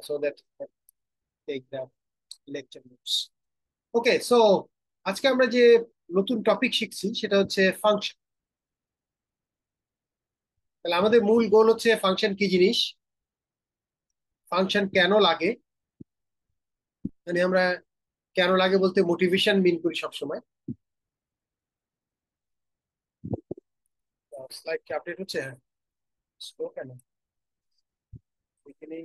so that I take the lecture notes. Okay, so আজকে আমরা যে নতুন টপিক শিখছি সেটা হচ্ছে ফাংশন। তাহলে আমাদের মূল গোল হচ্ছে ফাংশন কি জিনিস, ফাংশন কেন লাগে, মানে আমরা কেন লাগে বলতে মোটিভেশন মিন করি সবসময়। স্লাইড কি আপডেট হচ্ছে? হ্যাঁ, স্লো কেন এখানে?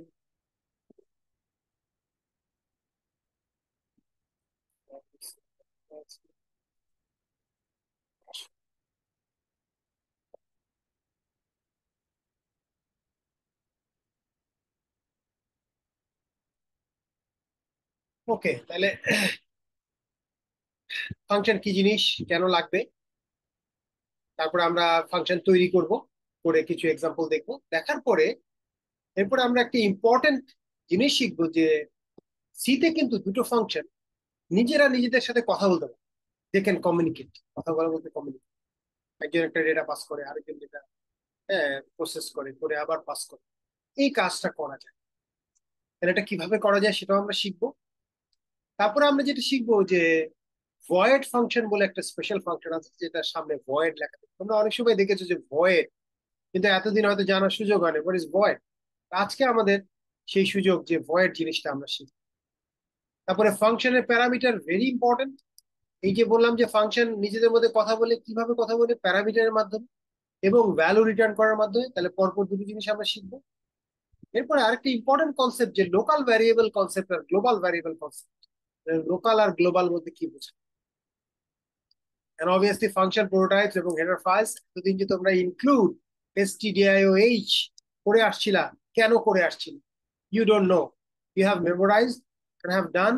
ওকে, তাহলে ফাংশন কি জিনিস, কেন লাগবে, তারপরে আমরা ফাংশন তৈরি করব, করে কিছু এক্সাম্পল দেখবো, দেখার পরে এরপরে আমরা একটা ইম্পর্টেন্ট জিনিস শিখবো যে সিতে কিন্তু দুটো ফাংশন নিজেরা নিজেদের সাথে কথা বলতে পারে। দে ক্যান কমিউনিকেট, কথা বলা বলতে কমিউনিকেট। একজন একটা ডেটা পাস করে, আরেকজন ডেটা প্রসেস করে, করে আবার পাস করে, এই কাজটা করা যায়। তাহলে এটা কিভাবে করা যায় সেটাও আমরা শিখবো। তারপরে আমরা যেটা শিখবো যে ভয়েড ফাংশন বলে একটা স্পেশাল ফাংশন আছে, যেটা সামনে ভয়েড লেখা থাকে। তোমরা অনেক সময় দেখেছো যে ভয়েড, কিন্তু এতদিন হয়তো জানার সুযোগ হয়নি হোয়াট ইজ ভয়েড। আজকে আমাদের সেই সুযোগ যে ভয়েড জিনিসটা আমরা শিখবো। তারপরে ফাংশনের প্যারামিটার ভেরি ইম্পর্টেন্ট। এই যে বললাম যে ফাংশন নিজেদের মধ্যে কথা বলে, কিভাবে কথা বলে, প্যারামিটারের মাধ্যমে এবং ভ্যালু রিটার্ন করার মাধ্যমে। তাহলে পরপর দুটো জিনিস আমরা শিখবো। এরপরে আরেকটা ইম্পর্টেন্ট কনসেপ্ট যে লোকাল ভ্যারিয়েবল কনসেপ্ট আর গ্লোবাল ভ্যারিয়েবল কনসেপ্ট। লোকাল আর গ্লোবাল মধ্যে কি বোঝায়, and obviously function prototypes এবং header files। এতদিন যে তোমরা ইনক্লুড stdioh করে আসছিলা, কেন করে আসছিল? You don't know, you have memorized and have done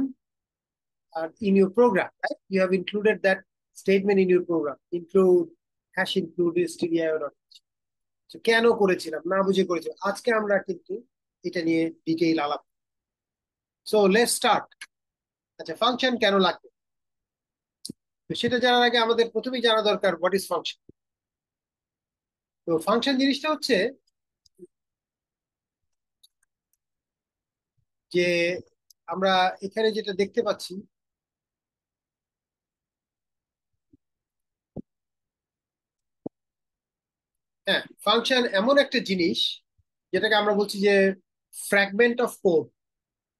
in your program, right? You have included that statement in your program, include hash include stdio.h। So কেন করেছিলাম, না বুঝে করেছিলাম, আজকে আমরা কিন্তু এটা নিয়ে ডিটেইল আলাপ। So let's start. আচ্ছা, ফাংশন কেন লাগবে, তো সেটা জানার আগে আমাদের প্রথমেই জানা দরকার হোয়াট ইজ ফাংশন। তো ফাংশন জিনিসটা হচ্ছে যে আমরা এখানে যেটা দেখতে পাচ্ছি, হ্যাঁ, ফাংশন এমন একটা জিনিস যেটাকে আমরা বলছি যে ফ্র্যাগমেন্ট অফ কোড।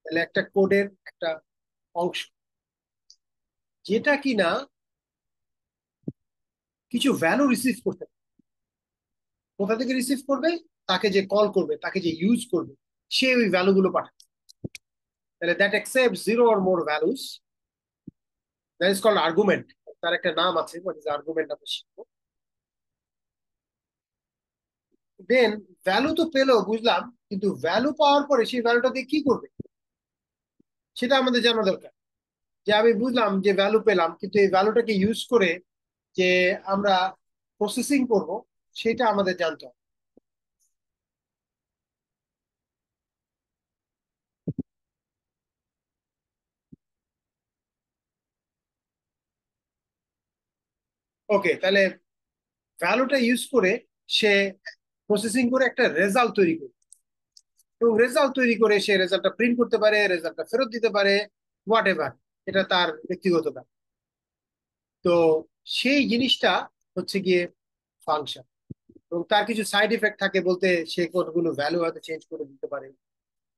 তাহলে একটা কোডের একটা অংশ যেটা কিনা কিছু ভ্যালু রিসিভ করতে পারে। কোথা থেকে রিসিভ করবে? তাকে যে কল করবে, তাকে যে ইউজ করবে, সে ওই ভ্যালু গুলো পাঠাবে। তাহলে that accept zero or more values, that is called argument. তার একটা নাম আছে, হোয়াট ইজ আর্গুমেন্ট, আমরা শিখবো। দেন ভ্যালু তো পেলো বুঝলাম, কিন্তু ভ্যালু পাওয়ার পরে সেই ভ্যালুটা দিয়ে কি করবে সেটা আমাদের জানা দরকার। যে আমি বুঝলাম যে ভ্যালু পেলাম, কিন্তু এই ভ্যালুটাকে ইউজ করে যে আমরা প্রসেসিং করব, সেটা আমাদের জানতে হবে। ওকে, তাহলে ভ্যালুটা ইউজ করে সে প্রসেসিং করে একটা রেজাল্ট তৈরি করে, এবং রেজাল্ট তৈরি করে সে রেজাল্টটা প্রিন্ট করতে পারে, রেজাল্টটা ফেরত দিতে পারে, হোয়াট এভার। এটা তার ব্যক্তিগত ব্যাপার। তো সেই জিনিসটা হচ্ছে গিয়ে ফাংশন। এবং তার কিছু সাইড এফেক্ট থাকে বলতে, সে কতগুলো ভ্যালু হয়তো চেঞ্জ করে দিতে পারে,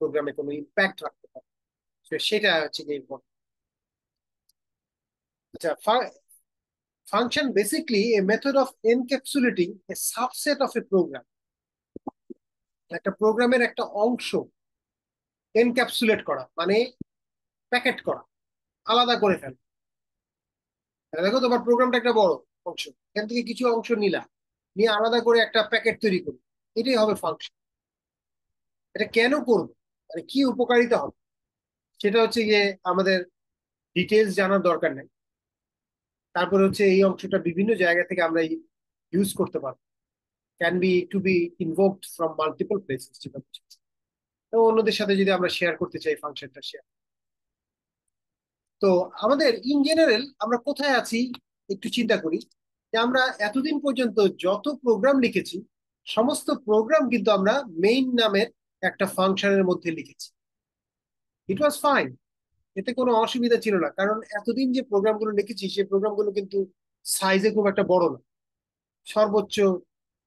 প্রোগ্রামে কোনো ইম্প্যাক্ট রাখতে পারে। তো সেটা হচ্ছে গিয়ে important। আচ্ছা, function basically a method of encapsulating a subset of a program। একটা প্রোগ্রামের একটা অংশ এনক্যাপসুলেট করা মানে প্যাকেট করা, আলাদা করে ফেলা। দেখো, তোমার প্রোগ্রামটা একটা বড় অংশ, এখান থেকে কিছু অংশ নিলা, নিয়ে আলাদা করে একটা প্যাকেট তৈরি করবে, এটাই হবে ফাংশন। এটা কেন করবো, মানে কি উপকারিতা হবে, সেটা হচ্ছে গিয়ে আমাদের ডিটেলস জানার দরকার নেই। তারপরে হচ্ছে এই অংশটা বিভিন্ন জায়গা থেকে আমরা ইউজ করতে পারবো, can be to be invoked from multiple places, যেটা বুঝছি। তো অন্যদের সাথে যদি আমরা শেয়ার করতে চাই ফাংশনটা শেয়ার। তো আমাদের ইন জেনারেল আমরা কোথায় আছি একটু চিন্তা করি, যে আমরা এতদিন পর্যন্ত যত প্রোগ্রাম লিখেছি, সমস্ত প্রোগ্রাম কিন্তু আমরা মেইন নামের একটা ফাংশনের মধ্যে লিখেছি। ইট ওয়াজ ফাইন, এতে কোনো অসুবিধা ছিল না, কারণ এতদিন যে প্রোগ্রামগুলো লিখেছি সেই প্রোগ্রামগুলো কিন্তু সাইজে খুব একটা বড় না, সর্বোচ্চ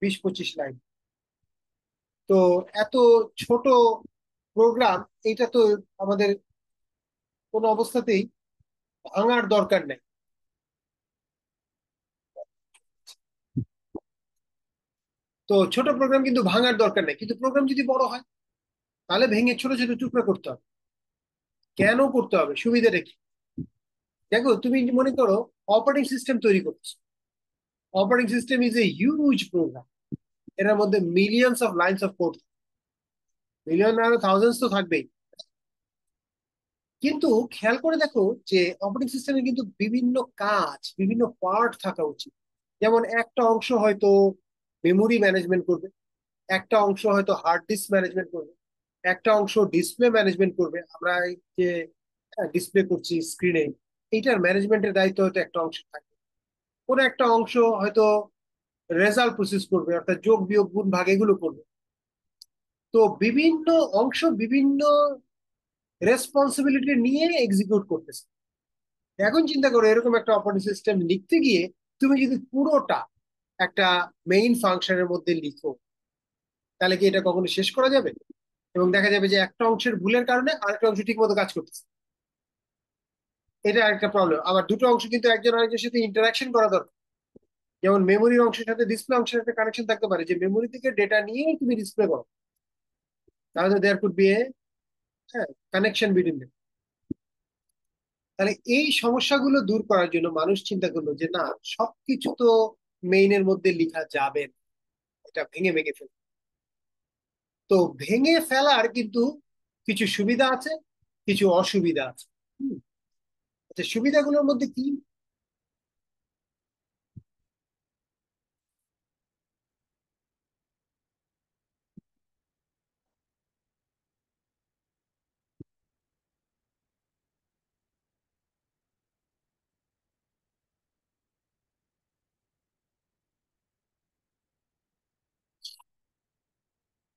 20-25 লাইন। তো এত ছোট প্রোগ্রাম, এটা তো আমাদের কোনো অবস্থাতেই ভাঙার দরকার নেই। তো ছোট প্রোগ্রাম কিন্তু ভাঙার দরকার নেই, কিন্তু প্রোগ্রাম যদি বড় হয় তাহলে ভেঙে ছোট ছোট টুকরো করতে হবে। কেন করতে হবে, সুবিধাটা কি? দেখো, তুমি মনে করো অপারেটিং সিস্টেম তৈরি করছো। Operating system is a huge program, এর মধ্যে millions of lines of code, million আর থাউজেন্ডস তো থাকবেই। কিন্তু খেয়াল করে দেখো যে অপারেটিং সিস্টেমে কিন্তু বিভিন্ন কাজ, বিভিন্ন পার্ট থাকা উচিত। যেমন একটা অংশ হয়তো মেমোরি ম্যানেজমেন্ট করবে, একটা অংশ হয়তো হার্ড ডিস্ক ম্যানেজমেন্ট করবে, একটা অংশ ডিসপ্লে ম্যানেজমেন্ট করবে। আমরা এই যে ডিসপ্লে করছি স্ক্রিনে, এইটার ম্যানেজমেন্টের দায়িত্ব হয়তো একটা অংশ থাকবে। কোনো একটা অংশ হয়তো রেজাল্ট প্রসেস করবে, অর্থাৎ যোগ বিয়োগ গুণ ভাগ এগুলো করবে। তো বিভিন্ন অংশ বিভিন্ন রেসপন্সিবিলিটি নিয়ে এক্সিকিউট করতেছে। এখন চিন্তা করো, এরকম একটা অপারেটিং সিস্টেম লিখতে গিয়ে তুমি যদি পুরোটা একটা মেইন ফাংশনের মধ্যে লিখো, তাহলে কি এটা কখনো শেষ করা যাবে? এবং দেখা যাবে যে একটা অংশের ভুলের কারণে আরেকটা অংশ ঠিক মতো কাজ করতেছে। এটা একটা প্রবলেম। আবার দুটো অংশ কিন্তু একজন আরেকজনের সাথে ইন্টারাকশন করা দরকার। যেমন মেমোরির অংশের সাথে ডিসপ্লে অংশের একটা কানেকশন থাকতে পারে, যে মেমোরি থেকে ডেটা নিয়ে তুমি ডিসপ্লে করো, তাহলে there could be a connection between them. তাহলে এই সমস্যাগুলো দূর করার জন্য মানুষ চিন্তা করলো যে না, সবকিছু তো মেইনের মধ্যে লেখা যাবে না, এটা ভেঙে ভেঙে ফেলবে। তো ভেঙে ফেলার কিন্তু কিছু সুবিধা আছে, কিছু অসুবিধা আছে। হুম, আচ্ছা, সুবিধাগুলোর মধ্যে কি?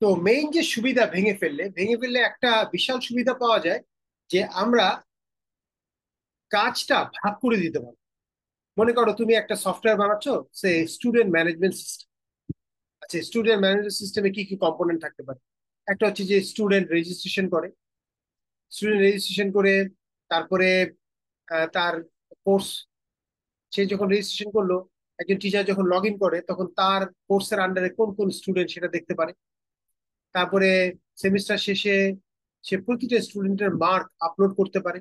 তো মেইন যে সুবিধা, ভেঙে ফেললে একটা বিশাল সুবিধা পাওয়া যায়, যে আমরা কাজটা ভাগ করে দিতে পারবো। মনে করো তুমি একটা সফটওয়্যার বানাচ্ছ, সে স্টুডেন্ট ম্যানেজমেন্ট সিস্টেম। আচ্ছা, স্টুডেন্ট ম্যানেজমেন্ট সিস্টেমে কি কি কম্পোনেন্ট থাকতে পারে? একটা হচ্ছে যে স্টুডেন্ট রেজিস্ট্রেশন করে, স্টুডেন্ট রেজিস্ট্রেশন করে তারপরে তার কোর্স, সে যখন রেজিস্ট্রেশন করলো, একজন টিচার যখন লগ ইন করে তখন তার কোর্সের আন্ডারে কোন কোন স্টুডেন্ট সেটা দেখতে পারে। তারপরে সেমিস্টার শেষে সে প্রতিটা স্টুডেন্টের মার্ক আপলোড করতে পারে।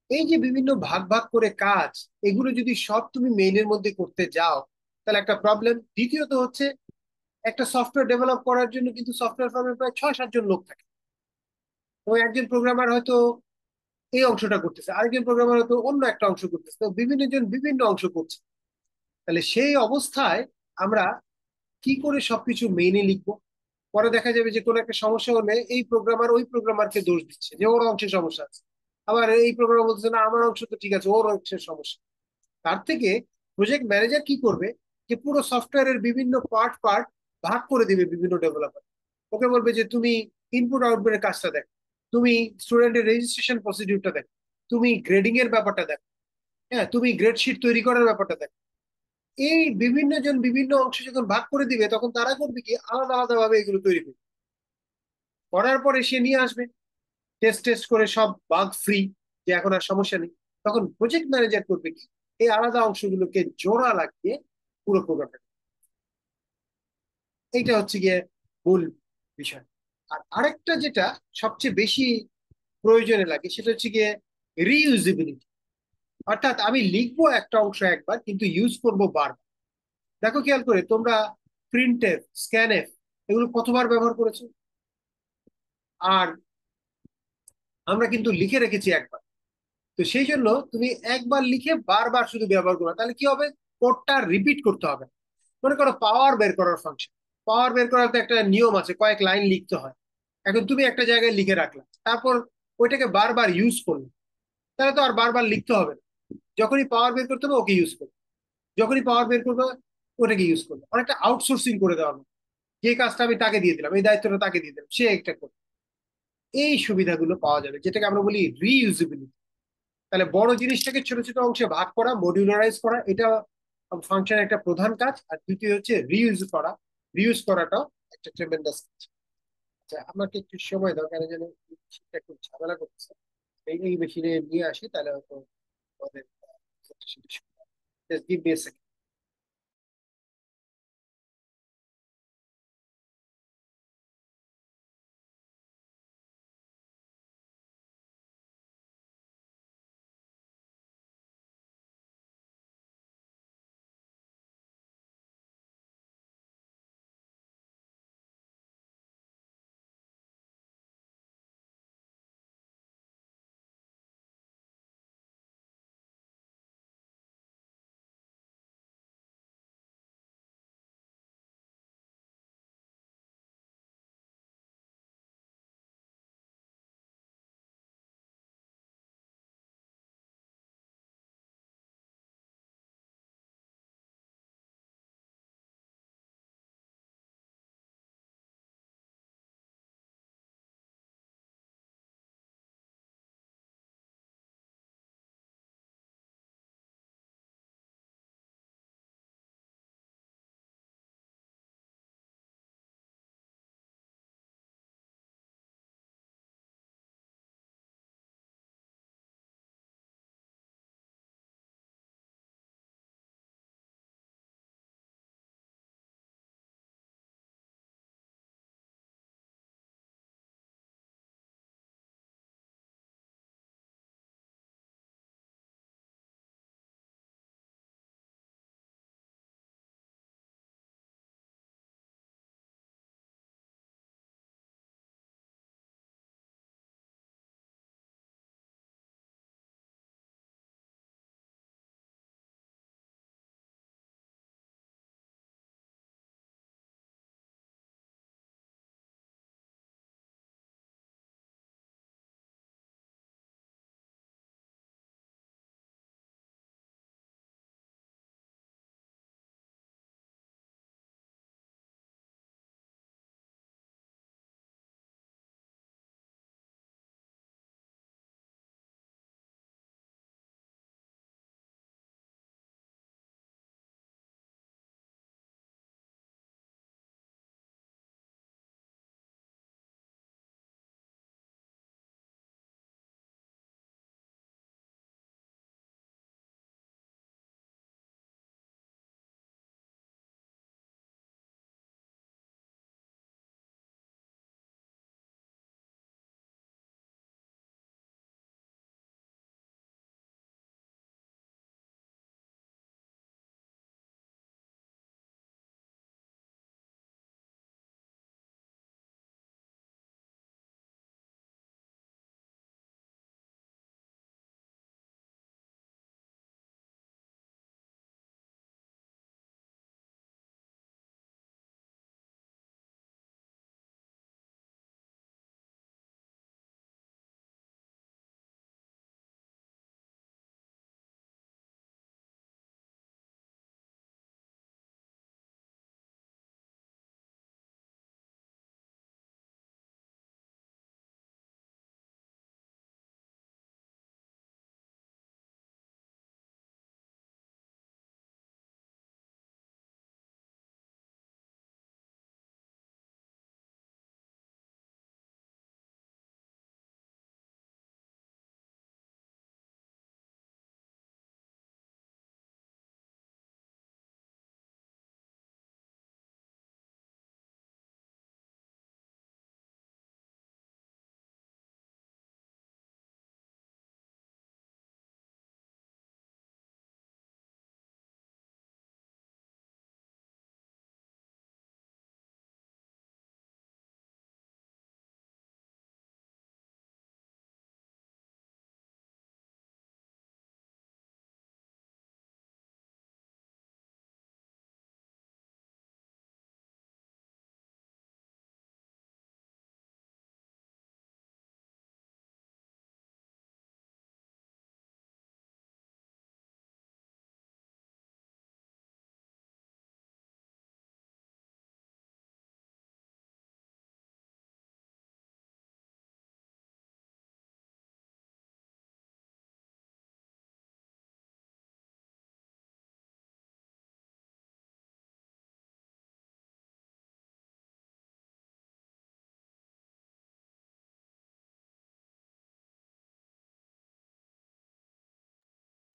এই যে বিভিন্ন ভাগ ভাগ করে কাজ, এগুলো যদি সব তুমি মেইনের মধ্যে করতে যাও, তাহলে একটা প্রবলেম। দ্বিতীয়ত হচ্ছে, একটা সফটওয়্যার ডেভেলপ করার জন্য কিন্তু সফটওয়্যার ফার্মে প্রায় 6-7 জন লোক থাকে, এবং একজন প্রোগ্রামার হয়তো এই অংশটা করতেছে, আরেকজন প্রোগ্রামার হয়তো অন্য একটা অংশ করতেছে, তো বিভিন্ন জন বিভিন্ন অংশ করছে। তাহলে সেই অবস্থায় আমরা কি করে সবকিছু মেনে লিখবো? পরে দেখা যাবে যে কোনো একটা সমস্যা হলে এই প্রোগ্রামার ওই প্রোগ্রামারকে দোষ দিচ্ছে যে ওর অংশে সমস্যা আছে, আবার এই প্রোগ্রামার বলছে না আমার অংশ তো ঠিক আছে, ওর অংশের সমস্যা। তার থেকে প্রজেক্ট ম্যানেজার কি করবে, যে পুরো সফটওয়্যারের বিভিন্ন পার্ট পার্ট ভাগ করে দিবে বিভিন্ন ডেভেলপার। ওকে বলবে যে তুমি ইনপুট আউটপুটের কাজটা দেখো, তুমি স্টুডেন্টের রেজিস্ট্রেশন প্রসিডিউরটা দেখো, তুমি গ্রেডিং এর ব্যাপারটা দেখো, হ্যাঁ তুমি গ্রেড শিট তৈরি করার ব্যাপারটা দেখো। এই বিভিন্ন জন বিভিন্ন অংশ যখন ভাগ করে দিবে, তখন তারা করবে কি, আলাদা আলাদা ভাবে এগুলো তৈরি করবে। করার পরে সে নিয়ে আসবে টেস্ট টেস্ট করে সব বাগ ফ্রি, যে এখন আর সমস্যা নেই। তখন প্রজেক্ট ম্যানেজার করবে কি, এই আলাদা অংশগুলোকে জোড়া লাগিয়ে পুরো প্রোগ্রামটা। এইটা হচ্ছে গিয়ে মূল বিষয়। আর আরেকটা যেটা সবচেয়ে বেশি প্রয়োজনে লাগে, সেটা হচ্ছে গিয়ে রিইউজিবিলিটি। অর্থাৎ আমি লিখবো একটা অংশ একবার, কিন্তু ইউজ করবো বারবার। দেখো, খেয়াল করে তোমরা প্রিন্টএফ, স্ক্যানএফ এগুলো কতবার ব্যবহার করেছো? আর আমরা কিন্তু লিখে রেখেছি একবার। তো সেই জন্য তুমি একবার লিখে বারবার শুধু ব্যবহার করো, তাহলে কি হবে, কোডটা রিপিট করতে হবে না। মনে করো পাওয়ার বের করার ফাংশন, পাওয়ার বের করার তো একটা নিয়ম আছে, কয়েক লাইন লিখতে হয়। এখন তুমি একটা জায়গায় লিখে রাখলা, তারপর ওইটাকে বারবার ইউজ করলে, তাহলে তো আর বারবার লিখতে হবে না। যখনই পাওয়ার বের করতে হবে ওকে ইউজ করবে, যখনই পাওয়ার বের করবে ওটাকে ইউজ করবে। অনেকটা আউটসোর্সিং করে দেওয়া হবে, যে কাজটা আমি তাকে দিয়ে দিলাম, এই দায়িত্বটা তাকে দিয়ে দিলাম, সে একটা করবে। এই সুবিধাগুলো পাওয়া যাবে, যেটাকে আমরা বলি রিইউজেবিলিটি। তাহলে বড় জিনিসটাকে ছোট ছোট অংশে ভাগ করা, মডিউলারাইজ করা, এটা ফাংশনের একটা প্রধান কাজ। আর দ্বিতীয় হচ্ছে রিইউজ করা। রিইউজ করাটাও একটা ট্রেমেন্ডাস কাজ। আচ্ছা, আমাকে একটু সময় দাও, কেন যেন মেশিনটা একটু ঝামেলা করতেছে। এই মেশিনে নিয়ে আসি, তাহলে হয়তো আমাদের just give me a second.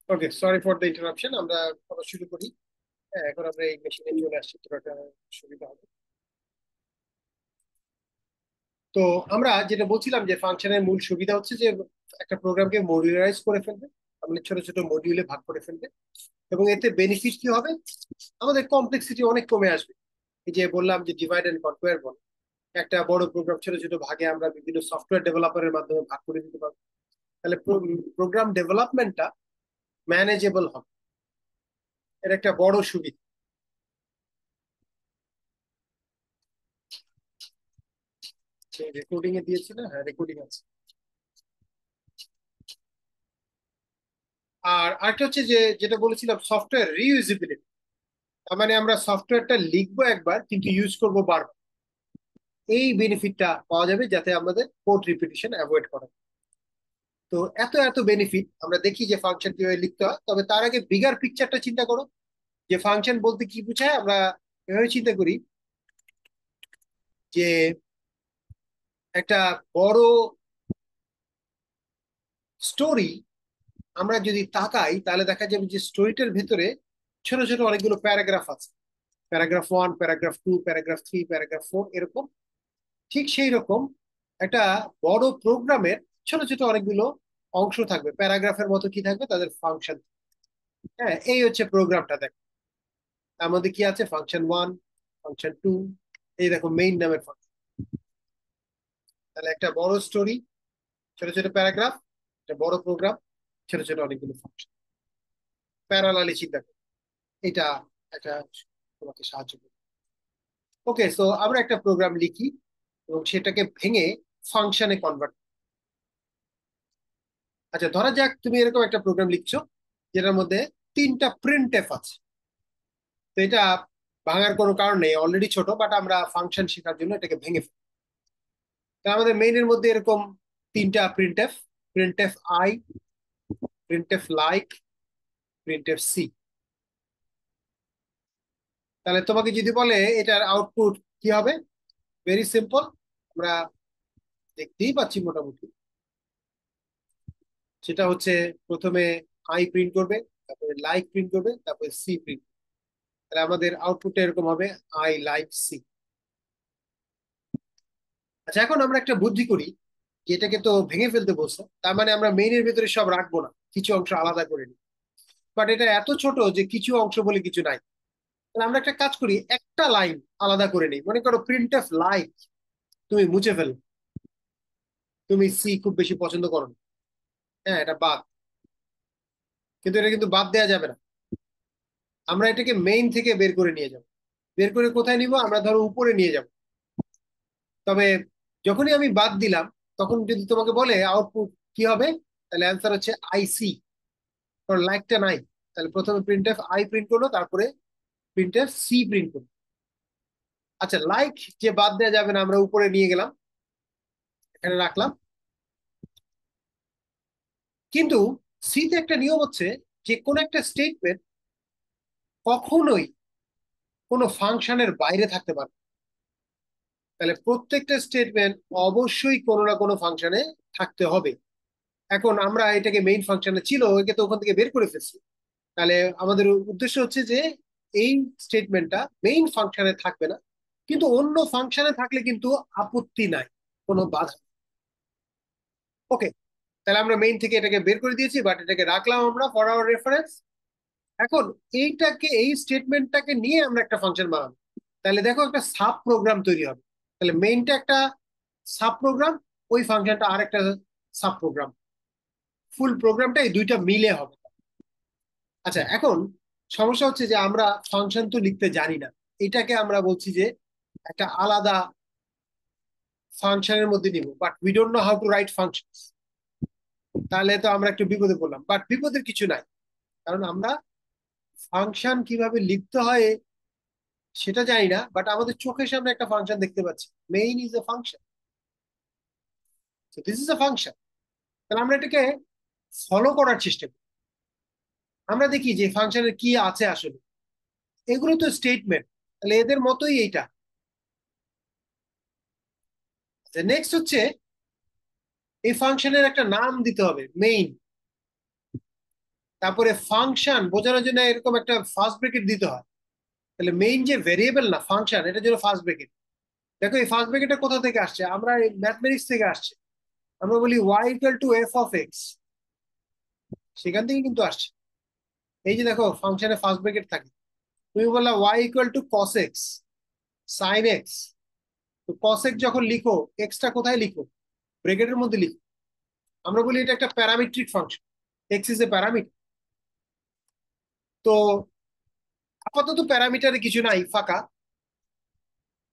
Okay, sorry for the interruption, আমরা আবার শুরু করি। হ্যাঁ, এখন আমরা এই মেশিনে চলে আসছি, তো একটা সুবিধা হবে। তো আমরা যেটা বলছিলাম যে ফাংশনের মূল সুবিধা হচ্ছে যে একটা প্রোগ্রামকে মডিউলারাইজ করে ফেলবে, মানে ছোট ছোট মডিউলে ভাগ করে ফেলবে। এবং এতে বেনিফিট কি হবে, আমাদের কমপ্লেক্সিটি অনেক কমে আসবে। এই যে বললাম যে ডিভাইড এন্ড কনকোয়ার বল, একটা বড় প্রোগ্রাম ছোট ছোট ভাগে আমরা বিভিন্ন সফটওয়্যার ডেভেলপারের মাধ্যমে ভাগ করে দিতে পারবো। তাহলে প্রোগ্রাম ডেভেলপমেন্টটা ম্যানেজেবল হবে, এটা একটা বড় সুবিধা। রেকর্ডিং এ দিয়েছি না? হ্যাঁ, রেকর্ডিং আছে। আর আরেকটা হচ্ছে যে যেটা বলেছিলাম সফটওয়্যার রিইউজেবিলিটি, তার মানে আমরা সফটওয়্যারটা লিখবো একবার কিন্তু ইউজ করবো বারবার। এই বেনিফিটটা পাওয়া যাবে যাতে আমাদের কোড রিপিটিশন অ্যাভয়েড করা যায়। তো এত এত বেনিফিট আমরা দেখি যে ফাংশন কিভাবে লিখতে হয়, তবে তার আগে বিগার পিকচারটা চিন্তা করো, যে ফাংশন বলতে কি বোঝায়। আমরা এভাবে চিন্তা করি যে একটা বড় স্টোরি আমরা যদি তাকাই তাহলে দেখা যাবে যে স্টোরিটার ভেতরে ছোট ছোট অনেকগুলো প্যারাগ্রাফ আছে। প্যারাগ্রাফ 1, প্যারাগ্রাফ 2, প্যারাগ্রাফ 3, প্যারাগ্রাফ 4, এরকম। ঠিক সেই রকম একটা বড় প্রোগ্রামের ছোট ছোট অনেকগুলো অংশ থাকবে, প্যারাগ্রাফের মতো কি থাকবে, তাদের ফাংশন। হ্যাঁ, এই হচ্ছে প্রোগ্রামটা। দেখো তার মধ্যে কি আছে, ফাংশন 1, ফাংশন 2, এই দেখো মেইন নামের ফাংশন। তাহলে একটা বড় স্টোরি, ছোট ছোট প্যারাগ্রাফ, একটা বড় প্রোগ্রাম, ছোট ছোট অনেকগুলো ফাংশন, প্যারালালি চিন্তা করো। এটা একটা তোমাকে সাহায্য করবে। ওকে, সো আমরা একটা প্রোগ্রাম লিখি এবং সেটাকে ভেঙে ফাংশনে কনভার্ট। আচ্ছা, ধরা যাক তুমি এরকম একটা প্রোগ্রাম লিখছো যেটার মধ্যে 3টা প্রিন্ট এফ আছে। তো এটা ভাঙার কোনো কারণ নেই, অলরেডি ছোট, বাট আমরা ফাংশন শেখার জন্য এটাকে ভেঙে ফেলি। তো আমাদের মেইনের মধ্যে এরকম 3টা print f: print f i, print f like, print f c. তাহলে তোমাকে যদি বলে এটার আউটপুট কি হবে, ভেরি সিম্পল। আমরা দেখতেই পাচ্ছি মোটামুটি, সেটা হচ্ছে প্রথমে আই প্রিন্ট করবে, তারপরে লাইক প্রিন্ট করবে, তারপরে সি প্রিন্ট। তাহলে আমাদের আউটপুটটা এরকম হবে, আই লাইক সি। আচ্ছা, এখন আমরা একটা বুদ্ধি করি, যে এটাকে তো ভেঙে ফেলতে বলছো, তার মানে আমরা মেইনের ভিতরে সব রাখবো না, কিছু অংশ আলাদা করে নিই। বাট এটা এত ছোট যে কিছু অংশ বলে কিছু নাই। তাহলে আমরা একটা কাজ করি, একটা লাইন আলাদা করে নিই। মনে করো প্রিন্ট এফ লাইক তুমি মুছে ফেলো, তুমি সি খুব বেশি পছন্দ করো না। হ্যাঁ, এটা বাদ। কিন্তু এটা কিন্তু বাদ দেওয়া যাবে না, আমরা এটাকে মেইন থেকে বের করে নিয়ে যাব। বের করে কোথায় নিব, আমরা ধরো উপরে নিয়ে যাব। তবে যখনই আমি বাদ দিলাম, তখন যদি তোমাকে বলে আউটপুট কি হবে, তাহলে অ্যান্সার হচ্ছে আইসি, কারণ লাইকটা নাই। তাহলে প্রথমে প্রিন্ট এফ আই প্রিন্ট করলো, তারপরে প্রিন্ট এফ সি প্রিন্ট করলো। আচ্ছা, লাইক যে বাদ দেওয়া যাবে না, আমরা উপরে নিয়ে গেলাম, এখানে রাখলাম। কিন্তু সিতে একটা নিয়ম হচ্ছে যে কোন একটা স্টেটমেন্ট কখনোই কোনো ফাংশনের বাইরে থাকতে পারে না। তাহলে প্রত্যেকটা স্টেটমেন্ট অবশ্যই কোনো না কোনো ফাংশনে থাকতে হবে। এখন আমরা এটাকে মেইন ফাংশনে ছিল, একে তো ওখান থেকে বের করে ফেলছি। তাহলে আমাদের উদ্দেশ্য হচ্ছে যে এই স্টেটমেন্টটা মেইন ফাংশনে থাকবে না, কিন্তু অন্য ফাংশনে থাকলে কিন্তু আপত্তি নাই, কোনো বাধা। ওকে, তাহলে আমরা মেইন থেকে এটাকে বের করে দিয়েছি, বাট এটাকে রাখলাম আমরা ফর আওয়ার রেফারেন্স। এখন এইটাকে, এই স্টেটমেন্টটাকে নিয়ে আমরা একটা ফাংশন বানাবো। তাহলে দেখো একটা সাব প্রোগ্রাম তৈরি হবে। তাহলে মেইনটা একটা সাব প্রোগ্রাম, ওই ফাংশনটা আর একটা সাব প্রোগ্রাম, ফুল প্রোগ্রামটা এই দুইটা মিলে হবে। আচ্ছা, এখন সমস্যা হচ্ছে যে আমরা ফাংশন তো লিখতে জানি না। এটাকে আমরা বলছি যে একটা আলাদা ফাংশনের মধ্যে নিব, but we don't know how to right function. তাহলে তো আমরা একটু বিপদে পড়লাম, বাট বিপদের কিছু নাই, কারণ আমরা ফাংশন কিভাবে লিখতে হয় সেটা জানি না, বাট আমাদের চোখের সামনে একটা ফাংশন দেখতে পাচ্ছি। Main is A function, this is a function. তাহলে আমরা এটাকে ফলো করার চেষ্টা করি। আমরা দেখি যে ফাংশনের কি আছে আসলে, এগুলো তো স্টেটমেন্ট, তাহলে এদের মতোই এইটা। নেক্সট হচ্ছে এই ফাংশনের একটা নাম দিতে হবে, মেইন। তারপরে ফাংশন বোঝানোর জন্য এরকম একটা ফার্স্ট ব্র্যাকেট দিতে হয়। তাহলে মেইন যে ভেরিয়েবল না ফাংশন, এটার জন্য ফার্স্ট ব্র্যাকেট। দেখো এই ফার্স্ট ব্র্যাকেটটা কোথা থেকে আসছে, আমরা ম্যাথমেটিক্স থেকে আসছে। আমরা বলি y equal to f of x, সেখান থেকে কিন্তু আসছে। এই যে দেখো ফাংশনে ফার্স্ট ব্র্যাকেট থাকে। তুমি বললা y equal to cos x sine x, তো কস এক্স যখন লিখো এক্সটা কোথায় লিখো, ব্র্যাকেটের মধ্যে লিখো। আমরা বলি এটা একটা parametric function, x is a parameter. তো আপাতত প্যারামিটারে কিছু নাই, ফাঁকা।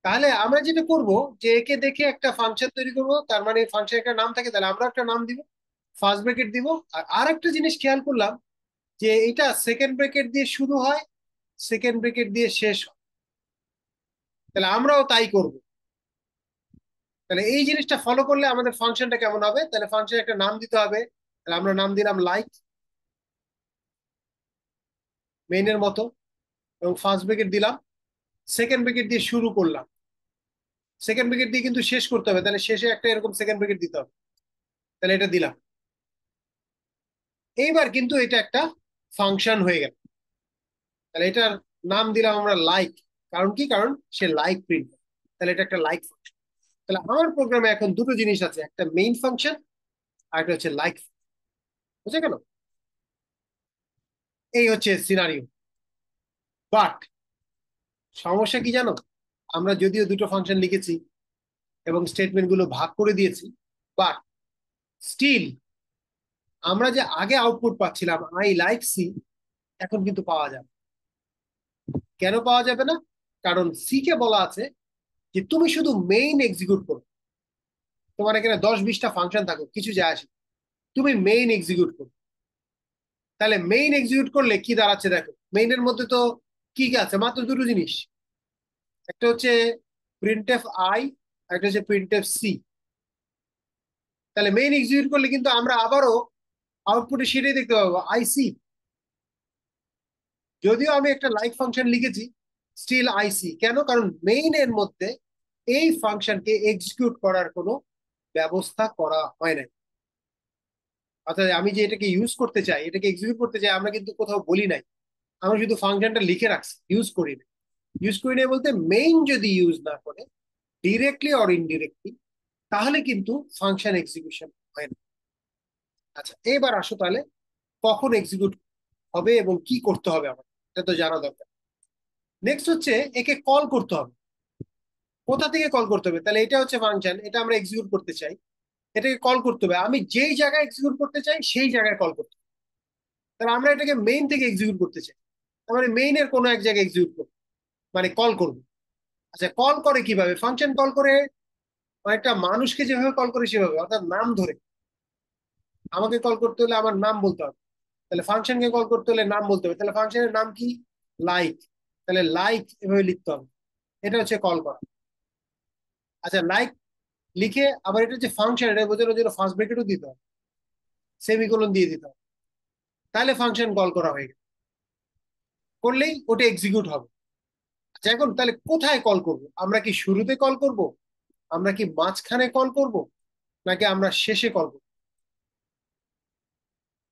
তাহলে আমরা যেটা করব, যে একে দেখে একটা ফাংশন তৈরি করব, তার মানে ফাংশন একটা নাম থাকে, তাহলে আমরা একটা নাম দিব, ফার্স্ট ব্র্যাকেট দিব। আর একটা জিনিস খেয়াল করলাম, যে এটা সেকেন্ড ব্র্যাকেট দিয়ে শুরু হয়, সেকেন্ড ব্র্যাকেট দিয়ে শেষ হয়। তাহলে আমরাও তাই করব। তাহলে এই জিনিসটা ফলো করলে আমাদের ফাংশনটা কেমন হবে, তাহলে ফাংশন একটা নাম দিতে হবে। তাহলে আমরা নাম দিলাম লাইক, মেইনের মতো, এবং ফার্স্ট ব্র্যাকেট দিলাম, সেকেন্ড ব্র্যাকেট দিয়ে শুরু করলাম, সেকেন্ড ব্র্যাকেট দিয়ে কিন্তু শেষ করতে হবে, তাহলে শেষে একটা এরকম সেকেন্ড ব্র্যাকেট দিতে হবে। তাহলে এটা দিলাম। এইবার কিন্তু এটা একটা ফাংশন হয়ে গেল। তাহলে এটার নাম দিলাম আমরা লাইক। কারণ কি, কারণ সে লাইক প্রিন্ট। তাহলে এটা একটা লাইক ফাংশন। তাহলে আমার প্রোগ্রামে এখন দুটো জিনিস আছে, একটা মেইন ফাংশন আর একটা হচ্ছে লাইক। বুঝে গেল? এই হচ্ছে সিনারিও। বাট সমস্যা কি জানো, আমরা যদিও দুটো ফাংশন লিখেছি এবং স্টেটমেন্ট গুলো ভাগ করে দিয়েছি, বাট স্টিল আমরা যে আগে আউটপুট পাচ্ছিলাম আই লাইক সি, এখন কিন্তু পাওয়া যাবে। কেন পাওয়া যাবে না? কারণ সি কে বলা আছে যে তুমি শুধু মেইন এক্সিকিউট করো। তোমার এখানে 10-20টা ফাংশন থাকো, কিছু যায় আসে, তুমি মেইন এক্সিকিউট করো। তাহলে মেইন এক্সিকিউট করলে কি দাঁড়াচ্ছে দেখো, মেইনের মধ্যে তো কি কি আছে, মাত্র দুটো জিনিস। একটা হচ্ছে প্রিন্টএফ আই, একটা হচ্ছে প্রিন্টএফ সি। তাহলে মেইন এক্সিকিউট করলে কিন্তু আমরা আবারও আউটপুটে সেটাই দেখতে পাবো, আইসি। যদিও আমি একটা লাইক ফাংশন লিখেছি, স্টিল আইসি। কেন? কারণ মেইন এর মধ্যে এই ফাংশনকে এক্সিকিউট করার কোনো ব্যবস্থা করা হয় নাই। অর্থাৎ আমি যে এটাকে ইউজ করতে চাই, এটাকে এক্সিকিউট করতে চাই, আমরা কিন্তু কোথাও বলি নাই। আমরা শুধু ফাংশনটা লিখে রাখছি, ইউজ করি না। ইউজ করি না বলতে মেইন যদি ইউজ না করে, ডিরেক্টলি অর ইনডিরেক্টলি, তাহলে কিন্তু ফাংশন এক্সিকিউশন হয় না। আচ্ছা, এবার আসো তাহলে কখন এক্সিকিউট হবে এবং কি করতে হবে আমার, এটা তো জানা দরকার। নেক্সট হচ্ছে একে কল করতে হবে। কোথা থেকে কল করতে হবে? তাহলে এটা হচ্ছে ফাংশন, এটা আমরা এক্সিকিউট করতে চাই, এটাকে কল করতে হবে। আমি যেই জায়গায় এক্সিকিউট করতে চাই সেই জায়গায় কল করতে হবে। তাহলে আমরা এটাকে মেইন থেকে এক্সিকিউট করতে চাই, তার মানে মেইনের কোনো এক জায়গায় এক্সিকিউট করবো, মানে কল করবো। আচ্ছা, কল করে কিভাবে? ফাংশন কল করে একটা মানুষকে যেভাবে কল করে সেভাবে, অর্থাৎ নাম ধরে। আমাকে কল করতে হলে আমার নাম বলতে হবে, তাহলে ফাংশনকে কল করতে হলে নাম বলতে হবে। তাহলে ফাংশনের নাম কি? লাইক। তাহলে লাইক এভাবে লিখতে হবে, এটা হচ্ছে কল করা। আচ্ছা, লাইক লিখে আবার এটা যে ফাংশন, এটা বোঝানোর জন্য ফার্স্ট ব্র্যাকেটও দিতে হবে, সেমিকোলন দিয়ে দিতে হবে। তাহলে ফাংশন কল করা হয়ে গেল, করলেই ওটা এক্সিকিউট হবে। আচ্ছা, এখন তাহলে কোথায় কল করব? আমরা কি শুরুতে কল করব, আমরা কি মাঝখানে কল করব, নাকি আমরা শেষে কল করব?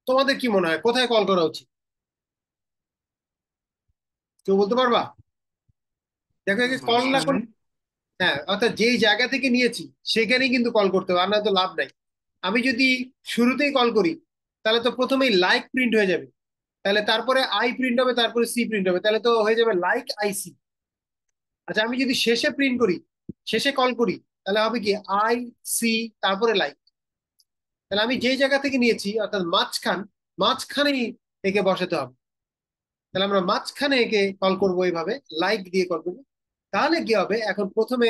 তোমাদের কি মনে হয় কোথায় কল করা উচিত? কেউ বলতে পারবা? দেখো, একে কল না মাঝখানে। করলে, হ্যাঁ, অর্থাৎ যেই জায়গা থেকে নিয়েছি সেখানেই কিন্তু কল করতে হবে, আর না তো লাভ নাই। আমি যদি শুরুতেই কল করি, তাহলে তো প্রথমেই লাইক প্রিন্ট হয়ে যাবে, তাহলে তারপরে আই প্রিন্ট হবে, তারপরে সি প্রিন্ট হবে, তাহলে তো হয়ে যাবে লাইক আইসি। আচ্ছা, আমি যদি শেষে প্রিন্ট করি, শেষে কল করি, তাহলে হবে কি আই সি তারপরে লাইক। তাহলে আমি যেই জায়গা থেকে নিয়েছি অর্থাৎ মাঝখানেই একে বসাতে হবে। তাহলে আমরা মাঝখানে একে কল করবো, এইভাবে লাইক দিয়ে কল করবো। তাহলে কি হবে, এখন প্রথমে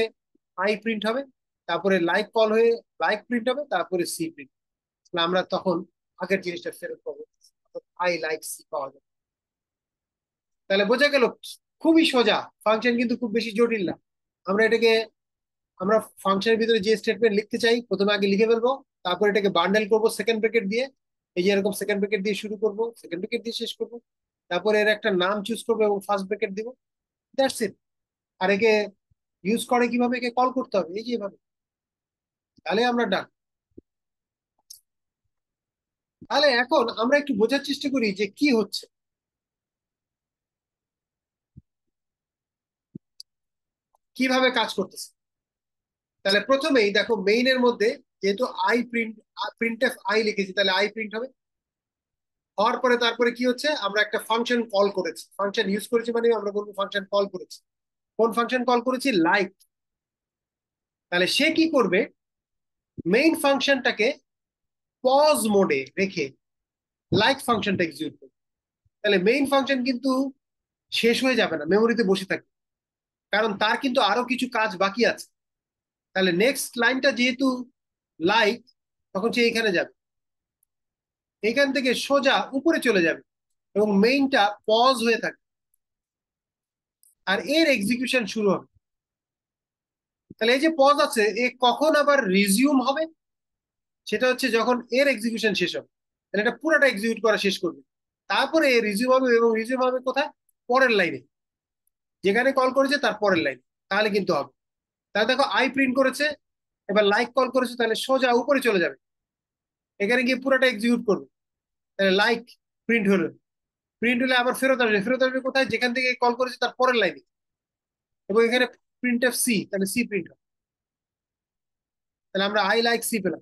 আই প্রিন্ট হবে, তারপরে লাইক কল হয়ে লাইক প্রিন্ট হবে, তারপরে সি প্রিন্ট। তাহলে আমরা তখন আগের জিনিসটা ফেরত পাবো, আই লাইক সি পাওয়া যাবে। তাহলে বোঝা গেল, খুবই সোজা ফাংশন, কিন্তু খুব বেশি জটিল না। আমরা এটাকে, আমরা ফাংশনের ভিতরে যে স্টেটমেন্ট লিখতে চাই প্রথমে আগে লিখে ফেলবো, তারপর এটাকে বান্ডেল করব সেকেন্ড ব্র্যাকেট দিয়ে। এই যে এরকম সেকেন্ড ব্র্যাকেট দিয়ে শুরু করব, সেকেন্ড ব্র্যাকেট দিয়ে শেষ করব, তারপর এর একটা নাম চুজ করবো এবং ফার্স্ট ব্র্যাকেট দিব। That's it. আর একে ইউজ করে কিভাবে, একে কল করতে হবে এই যে এভাবে, তাহলে আমরা ডান। তাহলে এখন আমরা একটু বোঝার চেষ্টা করি যে কি হচ্ছে, কিভাবে কাজ করতেছে। তাহলে প্রথমেই দেখো মেইনের মধ্যে যেহেতু I print, print f I লিখেছি, তাহলে আই প্রিন্ট হবে। হওয়ার পরে তারপরে কি হচ্ছে, আমরা একটা ফাংশন কল করেছি, ফাংশন ইউজ করেছি মানে আমরা বলবো ফাংশন কল করেছি। কোন ফাংশন কল করেছি? লাইক। তাহলে সে কি করবে, মেইন ফাংশনটাকে পজ মোডে রেখে লাইক ফাংশনটা এক্সিকিউট করবে। তাহলে মেইন ফাংশন কিন্তু শেষ হয়ে যাবে না, মেমোরিতে বসে থাকবে, কারণ তার কিন্তু আরো কিছু কাজ বাকি আছে। তাহলে নেক্সট লাইনটা যেহেতু লাইক, তখন সে এখানে যাবে, এখান থেকে সোজা উপরে চলে যাবে এবং মেইনটা পজ হয়ে থাকে, আর এর এক্সিকিউশন শুরু হবে। তাহলে এই যে পজ আছে, এ কখন আবার রিজিউম হবে, সেটা হচ্ছে যখন এর এক্সিকিউশন শেষ হবে। তাহলে এটা পুরোটা এক্সিকিউট করা শেষ করবে, তারপরে রিজিউম হবে, এবং রিজিউম হবে কোথায়? পরের লাইনে, যেখানে কল করেছে তার পরের লাইন। তাহলে কিন্তু হবে। তাহলে দেখো আই প্রিন্ট করেছে, এবার লাইক কল করেছে, তাহলে সোজা উপরে চলে যাবে, এখানে গিয়ে পুরোটা এক্সিকিউট করবে। তাহলে লাইক প্রিন্ট হলো, প্রিন্ট হলে আবার ফেরত আসবে, ফেরত আসবে কোথায়? যেখান থেকে কল করেছে তার পরের লাইনে, এবং এখানে প্রিন্ট এফ সি, তাহলে সি প্রিন্ট হবে। তাহলে আমরা আই লাইক সি পেলাম।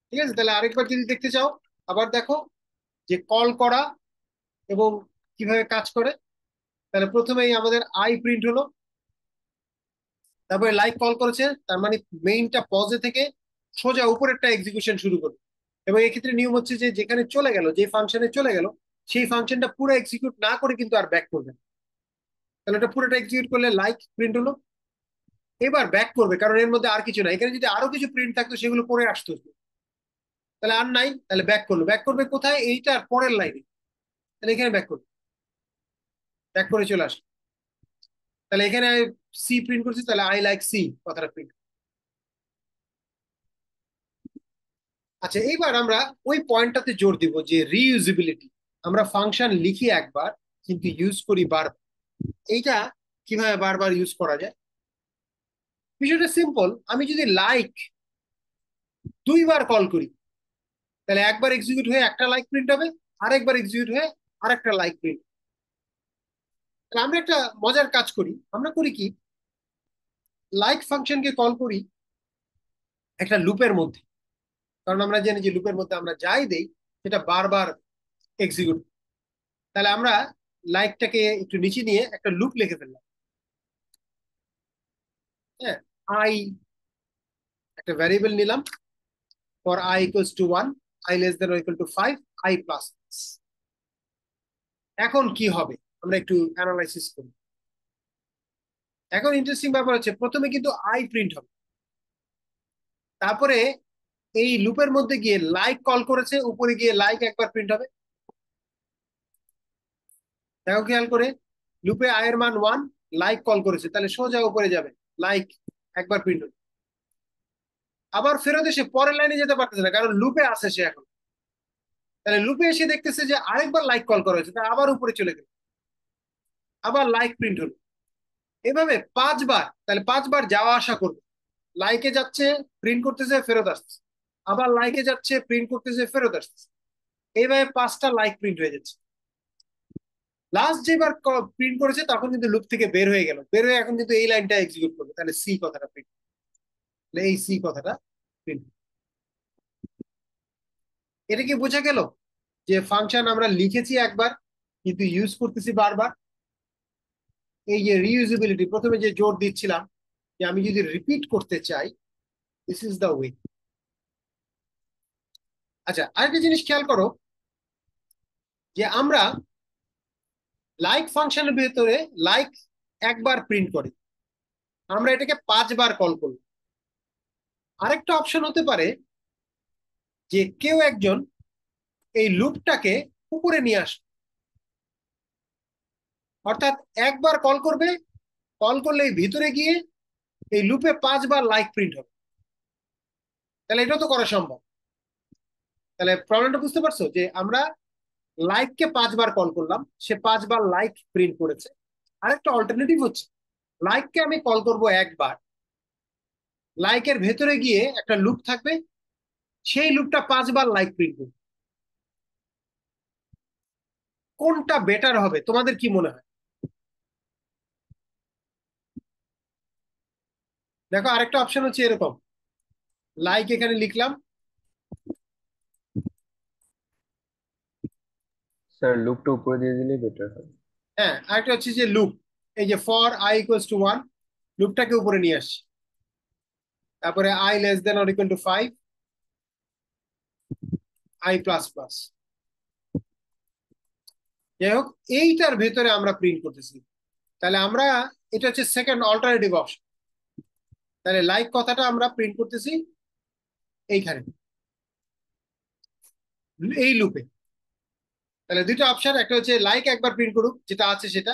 ঠিক আছে, তাহলে আরেকবার যদি দেখতে চাও, আবার দেখো যে কল করা এবং কিভাবে কাজ করে। তাহলে প্রথমেই আমাদের আই প্রিন্ট হলো, তারপরে লাইক কল করেছে, তার মানে মেইনটা পজে থেকে সোজা উপরেরটা এক্সিকিউশন শুরু করবে। এবং এক্ষেত্রে নিয়ম হচ্ছে যে যেখানে চলে গেল, যে ফাংশনে চলে গেল, সেই ফাংশনটা পুরো এক্সিকিউট না করে কিন্তু আর ব্যাক করবে না। তাহলে ওটা পুরোটা এক্সিকিউট করলে লাইক প্রিন্ট হলো, এবার ব্যাক করবে, কারণ এর মধ্যে আর কিছু নাই। এখানে যদি আরো কিছু প্রিন্ট থাকতো সেগুলো পরে আসতো, তাহলে আর নাই, তাহলে ব্যাক করলো। ব্যাক করবে কোথায়? এইটার পরের লাইনে, তাহলে এখানে ব্যাক করবে, ব্যাক করে চলে আসলো। তাহলে এখানে সি প্রিন্ট করছি, তাহলে আই লাইক সি কথাটা প্রিন্ট। আচ্ছা, এইবার আমরা ওই পয়েন্টটাতে জোর দিব যে রিইউজিবিলিটি। আমরা ফাংশন লিখি একবার, কিন্তু ইউজ করি বারবার। এইটা কিভাবে বারবার ইউজ করা যায়? বিষয়টা সিম্পল। আমি যদি লাইক দুইবার কল করি, তাহলে একবার এক্সিকিউট হয়ে একটা লাইক প্রিন্ট হবে, আরেকবার এক্সিকিউট হয়ে আরেকটা লাইক প্রিন্ট। তাহলে আমরা একটা মজার কাজ করি, আমরা করি কি, লাইক ফাংশনকে কল করি একটা লুপের মধ্যে, কারণ আমরা জানি যে লুপের মধ্যে আমরা যাই দেই সেটা বারবার এক্সিকিউট। তাহলে আমরা লাইকটাকে একটু নিচে নিয়ে একটা লুপ লিখে ফেললাম। হ্যাঁ, আই একটা ভ্যারিয়েবল নিলাম, for I equals to 1, I less than equal to 5, I plus. এখন কি হবে আমরা একটু অ্যানালাইসিস করি। এখন ইন্টারেস্টিং ব্যাপার হচ্ছে, প্রথমে কিন্তু আই প্রিন্ট হবে, তারপরে এই লুপের মধ্যে গিয়ে লাইক কল করেছে, উপরে গিয়ে লাইক একবার প্রিন্ট হবে। দেখো খেয়াল করে, লুপে আই এর মান 1, লাইক কল করেছে, তাহলে সোজা উপরে যাবে, লাইক একবার প্রিন্ট হবে। আবার ফেরত এসে পরের লাইনে যেতে পারতেছে না, কারণ লুপে আছে সে এখন। তাহলে লুপে এসে দেখতেছে যে আরেকবার লাইক কল করা হয়েছে, তাই আবার উপরে চলে গেল, আবার লাইক প্রিন্ট হলো। এভাবে 5 বার, তাহলে 5 বার যাওয়া আসা করবে। লাইকে যাচ্ছে, প্রিন্ট করতেছে, ফেরত আসছে, আবার লাইকে যাচ্ছে, প্রিন্ট করতেছে, ফেরত আসছে। এইভাবে 5টা লাইক প্রিন্ট হয়ে যাচ্ছে। লাস্ট যেবার প্রিন্ট করেছে তখন কিন্তু লুপ থেকে বের হয়ে গেল, বের হয়ে এখন কিন্তু এই লাইনটা এক্সিকিউট করবে, তাহলে সি কথাটা প্রিন্ট, তাহলে এই সি কথাটা প্রিন্ট। এটা কি বোঝা গেল যে ফাংশন আমরা লিখেছি একবার, কিন্তু ইউজ করতেছি বারবার? এই যে রিইউজিবিলিটি, প্রথমে যে জোর দিচ্ছিলাম যে আমি যদি রিপিট করতে চাই, দিস ইজ দ্য ওয়ে। আচ্ছা, আরেকটা জিনিস খেয়াল করো, যে আমরা লাইক ফাংশনের ভেতরে লাইক একবার প্রিন্ট করি, আমরা এটাকে 5 বার কল করি। আরেকটা অপশন হতে পারে যে কেউ একজন এই লুপটাকে উপরে নিয়ে আসে, অর্থাৎ একবার কল করবে, কল করলে ভিতরে গিয়ে এই লুপে 5 বার লাইক প্রিন্ট হবে। তাহলে এটাও তো করা সম্ভব। তাহলে প্রবলেমটা বুঝতে পারছো, যে আমরা লাইককে 5 বার কল করলাম, সে 5 বার লাইক প্রিন্ট করেছে। আরেকটা অল্টারনেটিভ হচ্ছে, লাইককে আমি কল করব একবার, লাইকের ভেতরে গিয়ে একটা লুপ থাকবে, সেই লুপটা 5 বার লাইক প্রিন্ট করবে। কোনটা বেটার হবে তোমাদের কি মনে হয়? দেখো আরেকটা অপশন হচ্ছে এরকম, লাইক এখানে লিখলাম। স্যার লুপটা উপরে দিয়ে দিলে বেটার হয়। হ্যাঁ, আরেকটা হচ্ছে যে লুপ, এই যে ফর আই ইকুয়ালস টু 1, লুপটাকে উপরে নিয়ে আসছি। তারপরে I less than or equal to 5, I plus plus. যাই হোক, এইটার ভেতরে আমরা প্রিন্ট করতেছি। তাহলে আমরা, এটা হচ্ছে সেকেন্ড অল্টারনেটিভ অপশন। তাহলে লাইক কথাটা আমরা প্রিন্ট করতেছি এইখানে, এই লুপে। তাহলে দুইটা অপশন, একটা হচ্ছে লাইক একবার প্রিন্ট করুক যেটা আছে সেটা,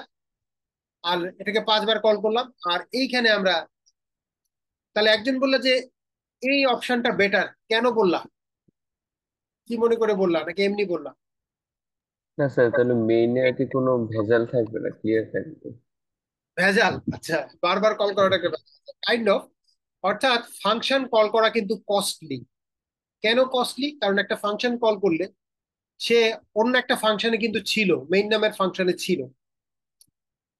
আর এটাকে 5 বার কল করলাম। আর এইখানে আমরা, তাহলে একজন বললো যে এই অপশনটা বেটার, কেন বললা? কি মনে করে বললা, নাকি এমনি বললা? না স্যার, তাহলে মেইনে আর কি কোনো ভেজাল থাকবে না, ক্লিয়ার থাকবে। ভেজাল? আচ্ছা, বারবার কল করাটাকে কাইন্ড অফ, অর্থাৎ ফাংশন কল করা কিন্তু কস্টলি। কেন কস্টলি? কারণ একটা ফাংশন কল করলে সে অন্য একটা ফাংশনে কিন্তু ছিল, মেইন নামের ফাংশনে ছিল,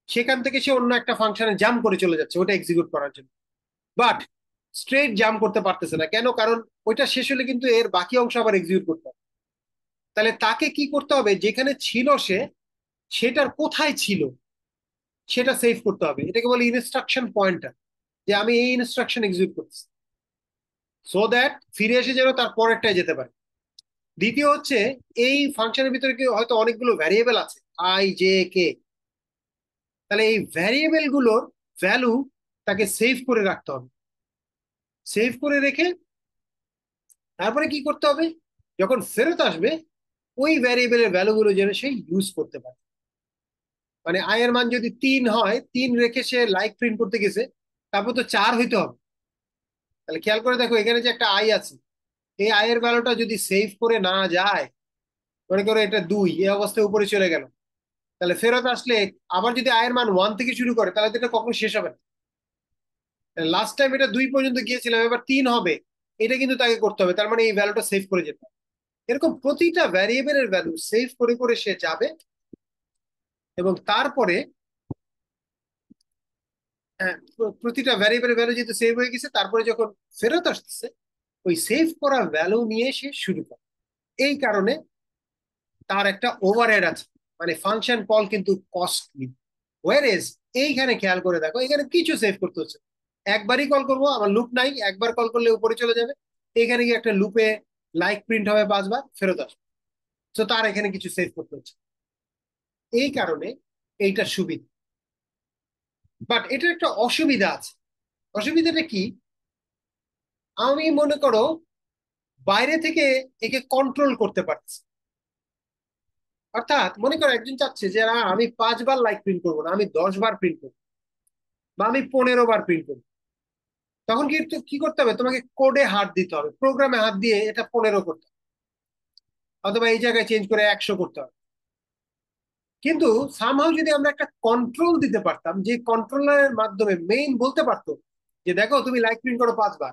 সেখান থেকে সে অন্য একটা ফাংশনে জাম্প করে চলে যাচ্ছে ওটা এক্সিকিউট করার জন্য। বাট স্ট্রেট জাম্প করতে পারতেছে না, কেন? কারণ ওইটা শেষ হলে কিন্তু এর বাকি অংশ আবার এক্সিকিউট করতে হবে। তাহলে তাকে কি করতে হবে, যেখানে ছিল সে, সেটার কোথায় ছিল সেটা সেভ করতে হবে। এটাকে বলে ইনস্ট্রাকশন পয়েন্টার, যে আমি এই ইনস্ট্রাকশন এক্সিকিউট করছি, সো দ্যাট ফিরে এসে যেন তার পরেরটায় যেতে পারে। দ্বিতীয় হচ্ছে, এই ফাংশনের ভিতরে কি হয়তো অনেকগুলো ভ্যারিয়েবল আছে, আই জে কে, তাহলে এই ভ্যারিয়েবল গুলোর ভ্যালু তাকে সেভ করে রাখতে হবে। সেভ করে রেখে তারপরে কি করতে হবে, যখন ফেরত আসবে ওই ভ্যারিয়েবলের ভ্যালুগুলো যেন সে ইউজ করতে পারে। মানে আই এর মান যদি 3 হয়, 3 রেখে সে লাইক প্রিন্ট করতে গেছে, তারপর তো 4 হইতে হবে। তাহলে খেয়াল করে দেখো, এখানে যে একটা আই আছে, এই আই এর ভ্যালুটা যদি সেভ করে না যায়, মনে করো এটা 2, এই অবস্থায় উপরে চলে গেল, তাহলে ফেরত আসলে আবার যদি আয়ের মান 1 থেকে শুরু করে, তাহলে তো এটা কখনো শেষ হবে না। লাস্ট টাইম এটা 2 পর্যন্ত গিয়েছিলাম, এবার 3 হবে, এটা কিন্তু তাকে করতে হবে, তার মানে এই ভ্যালুটা সেভ করে যেতে হবে। এরকম প্রতিটা ভ্যারিয়েবলের ভ্যালু সেভ করে করে সে যাবে, এবং তারপরে প্রতিটা ভ্যারিয়েবলের ভ্যালু যেহেতু সেভ হয়ে গেছে, তারপরে যখন ফেরত আসতেছে ওই সেভ করা ভ্যালু নিয়ে সে শুরু করে। এই কারণে তার একটা ওভারহেড আছে, মানে ফাংশন কল কিন্তু কস্টলি। ওয়ারেজ এইখানে খেয়াল করে দেখো, এখানে কিছু সেভ করতে হচ্ছে না। একবারই কল করবো, আমার লুপ নাই, একবার কল করলে উপরে চলে যাবে, এখানে গিয়ে একটা লুপে লাইক প্রিন্ট হবে 5 বার, ফেরত আসবে। তো তার এখানে কিছু সেভ করতে হচ্ছে, এই কারণে এইটা সুবিধা। বাট এটার একটা অসুবিধা আছে। অসুবিধাটা কি? আমি মনে করো বাইরে থেকে একে কন্ট্রোল করতে পারছি। অর্থাৎ মনে করো একজন চাচ্ছে যে না, আমি 5 বার লাইক প্রিন্ট করবো না, আমি 10 বার প্রিন্ট করবো, বা আমি 15 বার প্রিন্ট করবো। তখন কিন্তু কি করতে হবে, তোমাকে কোডে হাত দিতে হবে, প্রোগ্রামে হাত দিয়ে এটা 15 করতে হবে, অথবা এই জায়গায় চেঞ্জ করে 100 করতে হবে। কিন্তু সামহাউ যদি আমরা একটা কন্ট্রোল দিতে পারতাম, যে কন্ট্রোলারের মাধ্যমে মেইন বলতে পারতো যে দেখো তুমি লাইক প্রিন্ট করো 5 বার,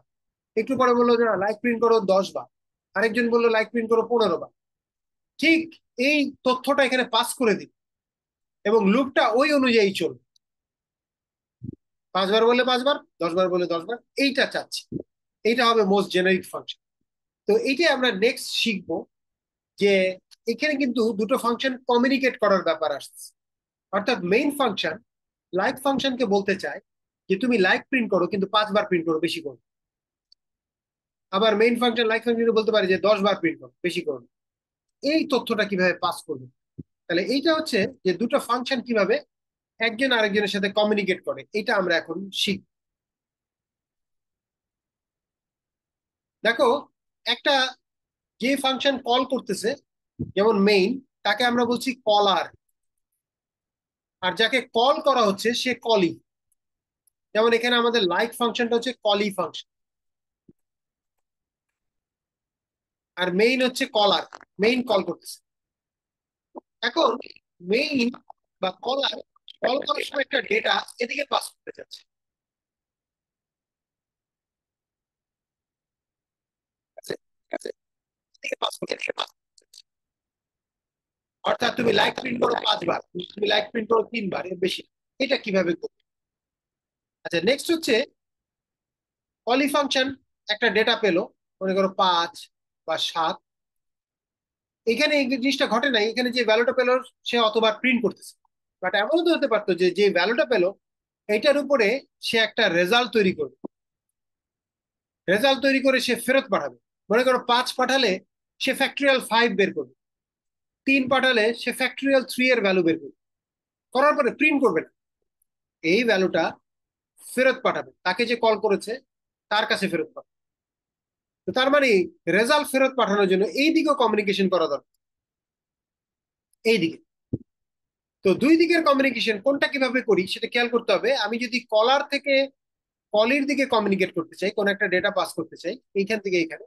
একটু পরে বললো যে লাইক প্রিন্ট করো 10 বার, আরেকজন বললো লাইক প্রিন্ট করো 15 বার, ঠিক এই তথ্যটা এখানে পাস করে দিই, এবং লুপটা ওই অনুযায়ী চলবে। 5 বার বললে 5 বার, 10 বার বললে 10 বার, এইটা চাচ্ছি। এইটা হবে মোস্ট জেনারিক ফাংশন। তো এইটাই আমরা নেক্সট শিখবো, যে এখানে কিন্তু দুটো ফাংশন কমিউনিকেট করার ব্যাপার আসছে। অর্থাৎ মেইন ফাংশন লাইক ফাংশনকে বলতে চায় যে তুমি লাইক প্রিন্ট করো, কিন্তু 5 বার প্রিন্ট করো, বেশি করো। আবার মেইন ফাংশন লাইক ফাংশনকে বলতে পারে যে 10 বার প্রিন্ট করো, বেশি করো। এই তথ্যটা কিভাবে পাস করবে? তাহলে এইটা হচ্ছে যে দুটো ফাংশন কিভাবে একজন আরেকজনের সাথে কমিউনিকেট করে, এটা আমরা এখন শিখ। দেখো, একটা যে ফাংশন কল করতেছে, যেমন মেইন, তাকে আমরা বলছি কলার, আর যাকে কল করা হচ্ছে সে কলি। যেমন এখানে আমাদের লাইক ফাংশনটা হচ্ছে কলি ফাংশন, আর মেইন হচ্ছে কলার, মেইন কল করতেছে। এখন মেইন বা কলার কল করার সময় একটা ডেটা এদিকে পাস করতে যাচ্ছে। অর্থাৎ তুমি লাইক প্রিন্ট করো 5 বার, তুমি লাইক প্রিন্ট করো 3 বার, এর বেশি। এটা কিভাবে করবে? আচ্ছা, নেক্সট হচ্ছে পলি ফাংশন। একটা ডেটা পেলো, মনে করো 5 বা 7। এখানে এই জিনিসটা ঘটে নাই, এখানে যে ভ্যালুটা পেলো সে অতবার প্রিন্ট করতেছে। বাট এমনও তো হতে পারতো যে যে ভ্যালুটা পেলো এইটার উপরে সে একটা রেজাল্ট তৈরি করবে, রেজাল্ট তৈরি করে সে ফেরত পাঠাবে। মনে করো 5 পাঠালে সে ফ্যাক্টরিয়াল 5 বের করবে, 3 পাঠালে সে ফ্যাক্টরিয়াল 3 এর ভ্যালু বের করবে, করার পরে প্রিন্ট করবে না, এই ভ্যালুটা ফেরত পাঠাবে তাকে যে কল করেছে তার কাছে ফেরত পাঠাবে। তো তার মানে রেজাল্ট ফেরত পাঠানোর জন্য এই দিকেও কমিউনিকেশন করা দরকার, এই দিকে। তো দুই দিকের কমিউনিকেশন কোনটা কিভাবে করি সেটা খেয়াল করতে হবে। আমি যদি কলার থেকে কলির দিকে কমিউনিকেট করতে চাই, কোন একটা ডেটা পাস করতে চাই এইখান থেকে এইখানে,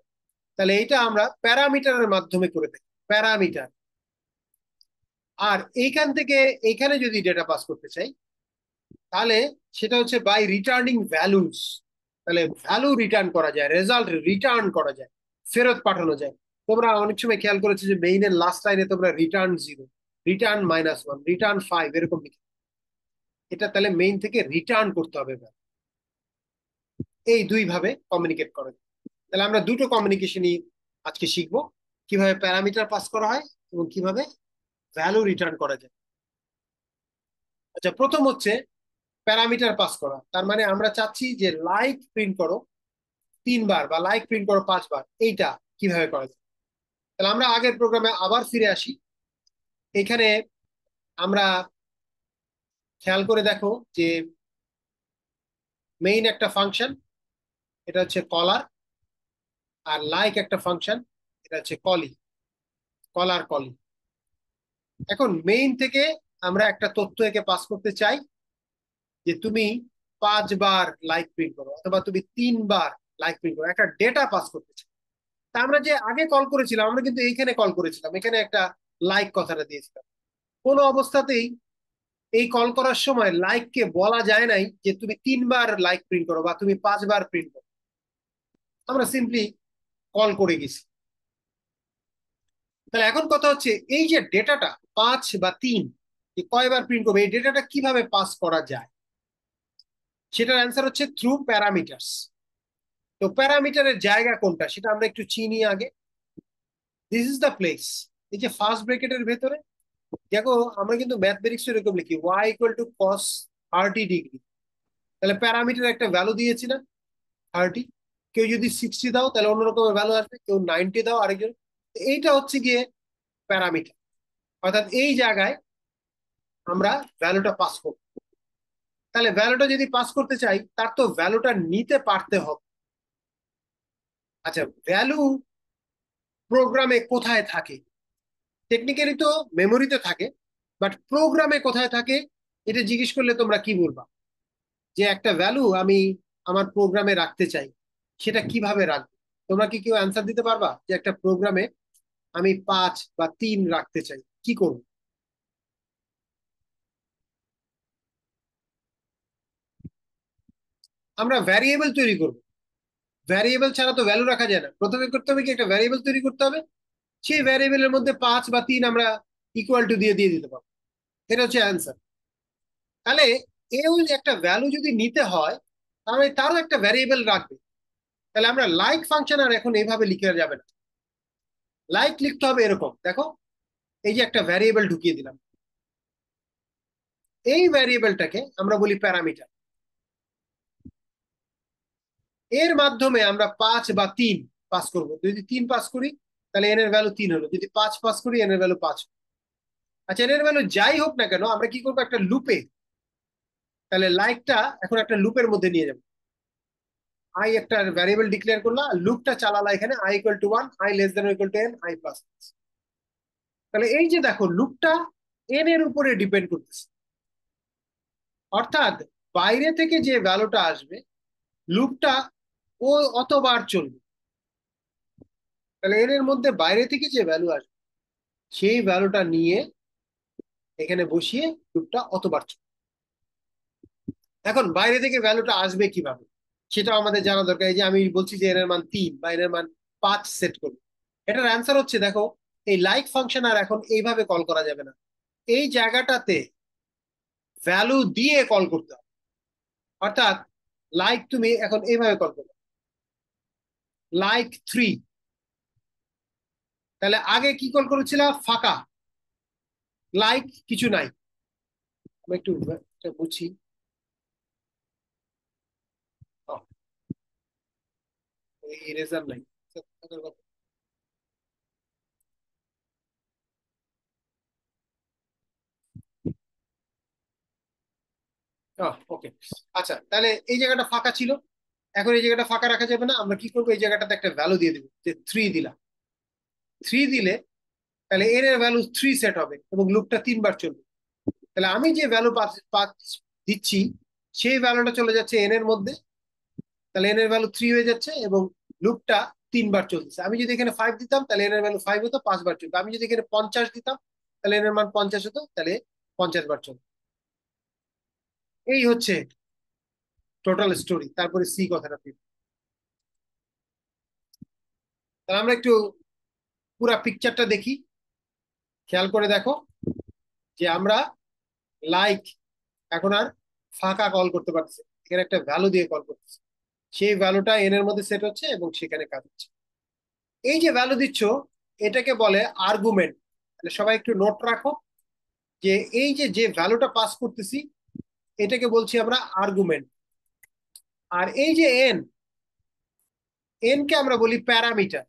তাহলে এইটা আমরা প্যারামিটারের মাধ্যমে করে থাকি, প্যারামিটার। আর এইখান থেকে এইখানে যদি ডেটা পাস করতে চাই তাহলে সেটা হচ্ছে বাই রিটার্নিং ভ্যালুস। তাহলে ভ্যালু রিটার্ন করা যায়, রেজাল্ট রিটার্ন করা যায়, ফেরত পাঠানো যায়। তোমরা অনেক সময় খেয়াল করেছো যে মেইনের লাস্ট লাইনে তোমরা রিটার্ন 0, রিটার্ন -1, রিটার্ন 5 এরকম লিখে। এটা তাহলে মেইন থেকে রিটার্ন করতে হবে। এই দুই ভাবে কমিউনিকেট করা যায়। তাহলে আমরা দুটো কমিউনিকেশনই আজকে শিখবো, কিভাবে প্যারামিটার পাস করা হয় এবং কিভাবে ভ্যালু রিটার্ন করা যায়। আচ্ছা, প্রথম হচ্ছে প্যারামিটার পাস করা। তার মানে আমরা চাচ্ছি যে লাইক প্রিন্ট করো 3 বার বা লাইক প্রিন্ট করো 5 বার, এইটা কিভাবে করা যায়। তাহলে আমরা আগের প্রোগ্রামে আবার ফিরে আসি। এখানে আমরা খেয়াল করে দেখো যে মেইন একটা ফাংশন, এটা হচ্ছে কলার, আর লাইক একটা ফাংশন, এটা হচ্ছে কলি, কলার কলি। এখন মেইন থেকে আমরা একটা তথ্য একে পাস করতে চাই যে তুমি 5 বার লাইক প্রিন্ট করো অথবা তুমি 3 বার লাইক প্রিন্ট করো, একটা ডেটা পাস করতে চাই। তা আমরা যে আগে কল করেছিলাম, আমরা কিন্তু এইখানে কল করেছিলাম, এখানে একটা লাইক কথাটা দিয়েছিলাম। কোনো অবস্থাতেই এই কল করার সময় লাইক কে বলা যায় নাই যে তুমি 3 বার লাইক প্রিন্ট করো বা তুমি 5 বার প্রিন্ট করো, আমরা সিম্পলি কল করে গেছি। তাহলে এখন কথা হচ্ছে এই যে ডেটাটা 5 বা 3 কয়বার প্রিন্ট করবে, এই ডেটাটা কিভাবে পাস করা যায়, সেটার অ্যান্সার হচ্ছে থ্রু প্যারামিটার্স। তো প্যারামিটারের জায়গা কোনটা সেটা আমরা একটু চিনি আগে। দিস ইজ দ্য প্লেস, এই যে ফার্স্ট ব্র্যাকেটের ভেতরে দেখো, আমরা কিন্তু ম্যাথমেটিক্স এরকম লিখি y = cos 30 ডিগ্রি। তাহলে প্যারামিটার একটা ভ্যালু দিয়েছি না, 30। কেউ যদি 60 দাও তাহলে অন্যরকমের ভ্যালু আসবে, কেউ 90 দাও আরেকজন। এইটা হচ্ছে গিয়ে প্যারামিটার, অর্থাৎ এই জায়গায় আমরা ভ্যালুটা পাস করব। তাহলে ভ্যালুটা যদি পাস করতে চাই তার তো ভ্যালুটা নিতে পারতে হবে। আচ্ছা, ভ্যালু প্রোগ্রামে কোথায় থাকে? টেকনিক্যালি তো মেমোরিতে থাকে, বাট প্রোগ্রামে কোথায় থাকে এটা জিজ্ঞেস করলে তোমরা কি বলবা? যে একটা ভ্যালু আমি আমার প্রোগ্রামে রাখতে চাই, সেটা কিভাবে রাখবো? তোমরা কি কেউ অ্যান্সার দিতে পারবা যে একটা প্রোগ্রামে আমি 5 বা 3 রাখতে চাই, কি করব? আমরা ভ্যারিয়েবল তৈরি করব। ভ্যারিয়েবল ছাড়া তো ভ্যালু রাখা যায় না। প্রথমে করতে হবে কি, একটা ভ্যারিয়েবল তৈরি করতে হবে, সেই ভ্যারিয়েবলের মধ্যে 5 বা 3 আমরা ইকুয়াল টু দিয়ে দিয়ে দিতে পারবো। এটা হচ্ছে অ্যান্সার। তাহলে এও একটা ভ্যালু যদি নিতে হয় তাহলে তারও একটা ভ্যারিয়েবল রাখবে। তাহলে আমরা লাইক ফাংশন আর এখন এইভাবে লিখে যাবে না, লাইক লিখতে হবে এরকম দেখো, এই যে একটা ভ্যারিয়েবল ঢুকিয়ে দিলাম, এই ভ্যারিয়েবলটাকে আমরা বলি প্যারামিটার। এর মাধ্যমে আমরা 5 বা 3 পাস করব। যদি 3 পাস করি তাহলে এন এর ভ্যালু 3 হলো, যদি 5 পাস করি এন এর ভ্যালু 5। আচ্ছা, এন এর ভ্যালু যাই হোক না কেন আমরা কি করবো, একটা লুপে, তাহলে লাইকটা এখন একটা লুপের মধ্যে নিয়ে যাবো। আই একটা ভ্যারিয়েবল ডিক্লেয়ার করলাম, লুপটা চালালা এখানে i = 1, i < n i+। তাহলে এই যে দেখো লুপটা এন এর উপরে ডিপেন্ড করতেছে, অর্থাৎ বাইরে থেকে যে ভ্যালুটা আসবে লুপটা ও অতবার চলবে। তাহলে এন এর মধ্যে বাইরে থেকে যে ভ্যালু আসবে সেই ভ্যালুটা নিয়ে এখানে বসিয়ে লুপটা অতবার চলবে। এখন বাইরে থেকে ভ্যালুটা আসবে কিভাবে সেটা আমাদের জানা দরকার। এই যে আমি বলছি যে এন এর মান 3 বা এন এর মান 5 সেট করব। এটার অ্যান্সার হচ্ছে, দেখো, এই লাইক ফাংশন আর এখন এইভাবে কল করা যাবে না, এই জায়গাটাতে ভ্যালু দিয়ে কল করতে হবে। অর্থাৎ লাইক তুমি এখন এইভাবে কল করবে, লাইক 3। তাহলে আগে কি কল করেছিল? ফাঁকা, লাইক কিছু নাই। আমি একটু বুঝি। ইরেজার নাই। ওকে, আচ্ছা, তাহলে এই জায়গাটা ফাঁকা ছিল, এখন এই জায়গাটা ফাঁকা রাখা যাবে না, আমরা কি করবো, এই জায়গাটাতে একটা ভ্যালু দিয়ে দেবো, যে 3 দিলাম। 3 দিলে তাহলে এর ভ্যালু 3 সেট হবে এবং লুপটা 3 বার চলবে। তাহলে আমি যে ভ্যালু দিচ্ছি সেই ভ্যালুটা চলে যাচ্ছে এন এর মধ্যে, তাহলে এন এর ভ্যালু 3 হয়ে যাচ্ছে এবং লুপটা 3 বার চলতেছে। আমি যদি এখানে 5 দিতাম তাহলে এন এর ভ্যালু 5 হতো, 5 বার চলতো। আমি যদি এখানে 50 দিতাম তাহলে এন এর মান 50 হতো, তাহলে 50 বার চলতো। এই হচ্ছে টোটাল স্টোরি। তারপরে সি কথাটা ফির, তাহলে আমরা একটু পুরা পিকচারটা দেখি। খেয়াল করে দেখো যে আমরা লাইক এখন আর ফাঁকা কল করতে পারতেছি, এখানে একটা ভ্যালু দিয়ে কল করতেছি, সেই ভ্যালুটা এন এর মধ্যে সেট হচ্ছে এবং সেখানে কাজ হচ্ছে। এই যে ভ্যালু দিচ্ছ এটাকে বলে আর্গুমেন্ট। তাহলে সবাই একটু নোট রাখো যে এই যে যে ভ্যালুটা পাস করতেছি এটাকে বলছি আমরা আর্গুমেন্ট। আর এই যে এন, এন কে আমরা বলি প্যারামিটার।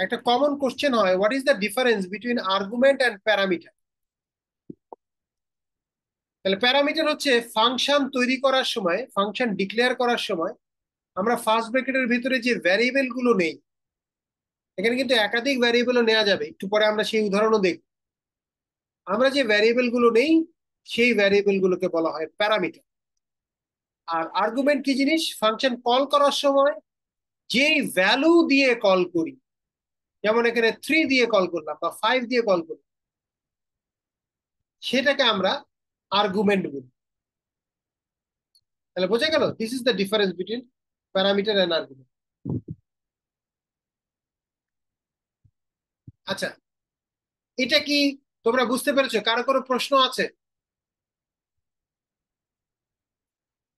একটা কমন কোশ্চেন হয়, what is the difference between argument and parameter? তাহলে প্যারামিটার হচ্ছে ফাংশন তৈরি করার সময়, ফাংশন ডিক্লেয়ার করার সময় আমরা ফার্স্ট ব্র্যাকেটের ভিতরে যে ভ্যারিয়েবল গুলো নেই, এখানে কিন্তু একাধিক ভ্যারিয়েবলও নেওয়া যাবে, একটু পরে আমরা সেই উদাহরণও দেখব। আমরা যে ভ্যারিয়েবল গুলো নেই সেই ভ্যারিয়েবল গুলোকে বলা হয় প্যারামিটার। আর আর্গুমেন্ট কি জিনিস? ফাংশন কল করার সময় যেই ভ্যালু দিয়ে কল করি, যেমন এখানে 3 দিয়ে কল করলাম বা 5 দিয়ে কল করলাম, সেটাকে আমরা আর্গুমেন্ট বলি। তাহলে বোঝা গেল, this is the difference between parameter and argument. আচ্ছা, এটা কি তোমরা বুঝতে পেরেছো? কারো কোনো প্রশ্ন আছে?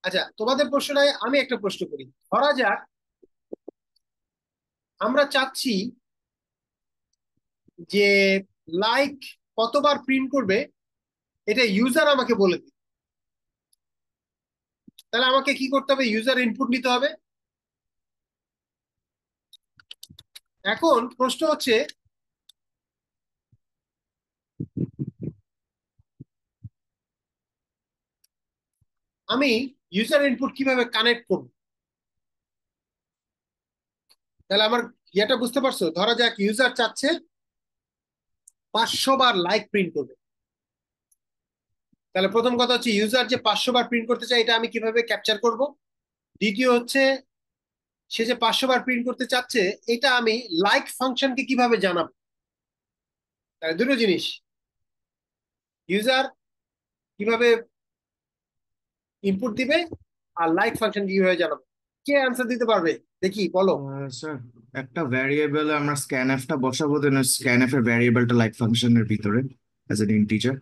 আচ্ছা, তোমাদের প্রশ্নটাই আমি একটা প্রশ্ন করি। ধরা যাক আমরা চাচ্ছি যে লাইক কতবার প্রিন্ট করবে এটা ইউজার আমাকে বলে দিবে। তাহলে আমাকে কি করতে হবে? ইউজার ইনপুট নিতে হবে। এখন প্রশ্ন হচ্ছে, আমি ইউজার ইনপুট কিভাবে কানেক্ট করব? তাহলে আমার ইয়েটা বুঝতে পারছো? ধরা যাক ইউজার চাচ্ছে 500 বার লাইক প্রিন্ট করবে। তাহলে প্রথম কথা হচ্ছে, ইউজার যে 500 বার প্রিন্ট করতে চায় এটা আমি কিভাবে ক্যাপচার করব। দ্বিতীয় হচ্ছে, সে যে 500 বার প্রিন্ট করতে চাচ্ছে এটা আমি লাইক ফাংশনকে কিভাবে জানাবো। তাহলে দুটো জিনিস, ইউজার কিভাবে ইনপুট দিবে আর লাইক ফাংশন কিভাবে জানাবো। কে অ্যান্সার দিতে পারবে? দেখি, বলো। স্যার, একটা ভ্যারিয়েবলে আমরা স্ক্যানএফটা বসাবো, দেন স্ক্যানএফ এর ভ্যারিয়েবলটা লাইক ফাংশনের ভিতরে অ্যাজ এন ইন্টিজার।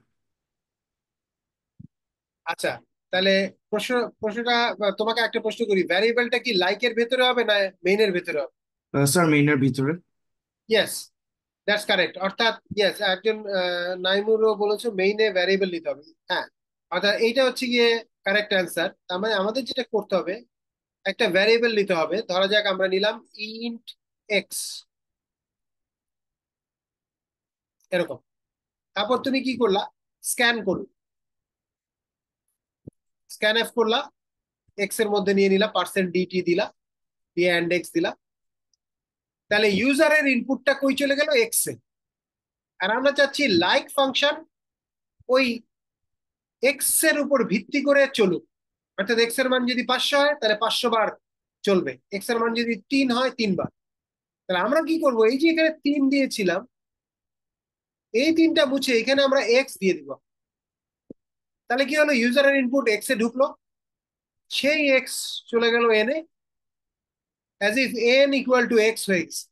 আচ্ছা, তাহলে প্রশ্ন প্রশ্নটা তোমাকে একটা প্রশ্ন করি, ভ্যারিয়েবলটা কি লাইকের ভেতরে হবে না মেইনের ভেতরে হবে? স্যার, মেইনের ভিতরে। Yes, that's correct. অর্থাৎ ইয়েস, একজন নাইমুরও বলেছে মেইনে ভ্যারিয়েবল নিতে হবে। হ্যাঁ, অর্থাৎ এইটা হচ্ছে গিয়ে কারেক্ট অ্যান্সার। তার মানে আমাদের যেটা করতে হবে, একটা ভ্যারিয়েবল নিতে হবে। ধরা যাক আমরা নিলাম ইন্ট এক্স, এরকম। তারপর তুমি কি করলা? স্ক্যান করলো, স্ক্যান এফ করলা, এক্স এর মধ্যে নিয়ে নিলা, পার্সেন্ট ডিটি দিলা, দিয়ে ইন্ডেক্স দিলা। তাহলে ইউজারের ইনপুটটা কই চলে গেল? এক্স এ। আর আমরা চাচ্ছি লাইক ফাংশন ওই এক্স এর উপর ভিত্তি করে চলুক। অর্থাৎ এক্স এর মান যদি 500 হয় তাহলে 500 বার চলবে, এক্স এর মান যদি 3 হয় 3 বার। তাহলে আমরা কি করব? এই যে এখানে 3 দিয়েছিলাম, এই 3টা মুছে এখানে আমরা এক্স দিয়ে দিব। তাহলে কি হলো? ইউজারের ইনপুট এক্স এ ঢুকলো, সেই এক্স চলে গেল N A, as if N equal to x হয়ে গেছে।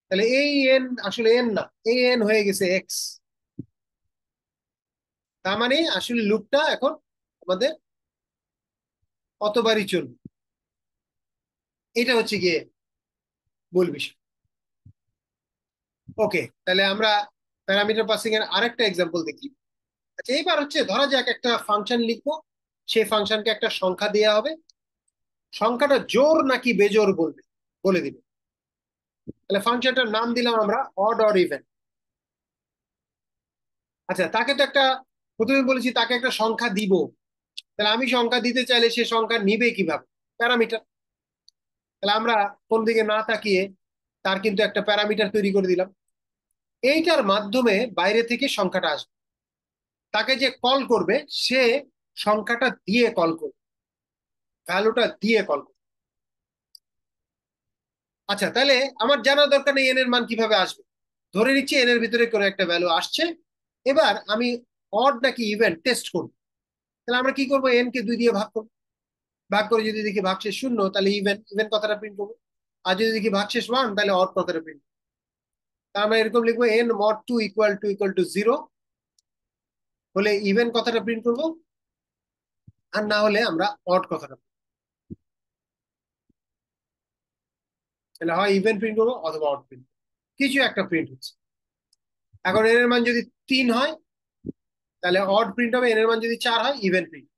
তাহলে এই এন আসলে এন না, এই এন হয়ে গেছে এক্স। তার মানে আসলে লুপটা এখন আমাদের কতবারই চলবে, এটা হচ্ছে গিয়ে মূল বিষয়। ওকে, তাহলে আমরা প্যারামিটার পাসিং এর আরেকটা এক্সাম্পল দেখি। আচ্ছা, এইবার হচ্ছে ধরা যাক একটা ফাংশন লিখবো, সেই ফাংশনকে একটা সংখ্যা দেওয়া হবে, সংখ্যাটা জোর নাকি বেজোর বলে দিবে। তাহলে ফাংশনটার নাম দিলাম আমরা অড অর ইভেন। আচ্ছা, তাকে তো একটা, প্রথমে বলেছি তাকে একটা সংখ্যা দিব, তাহলে আমি সংখ্যা দিতে চাইলে সে সংখ্যা নিবে কিভাবে? প্যারামিটার। তাহলে আমরা কোন দিকে না তাকিয়ে তার কিন্তু একটা প্যারামিটার তৈরি করে দিলাম, এইটার মাধ্যমে বাইরে থেকে সংখ্যাটা আসবে। তাকে যে কল করবে সে সংখ্যাটা দিয়ে কল করবে, ভ্যালুটা দিয়ে কল করবে। আচ্ছা, তাহলে আমার জানার দরকার নেই এন এর মান কিভাবে আসবে, ধরে নিচ্ছি এন এর ভিতরে কোনো একটা ভ্যালু আসছে। এবার আমি অড নাকি ইভেন টেস্ট করবো। তাহলে আমরা কি করবো, এন কে 2 দিয়ে ভাগ করবো, ভাগ করে যদি দেখি ভাগশেষ 0 তাহলে ইভেন ইভেন কথাটা প্রিন্ট করবো, আর যদি দেখি ভাগশেষ 1 তাহলে অড কথাটা প্রিন্ট। তার আমরা এরকম লিখবো এন মড 2 ইকুয়াল টু 0 হলে ইভেন কথাটা প্রিন্ট করবো, আর না হলে আমরা অড কথাটা, তাহলে হয় ইভেন প্রিন্ট করবো অথবা অড প্রিন্ট, কিছু একটা প্রিন্ট হচ্ছে। এখন এন এর মান যদি 3 হয় তাহলে অড প্রিন্ট হবে, এন এর মান যদি 4 হয় ইভেন প্রিন্ট।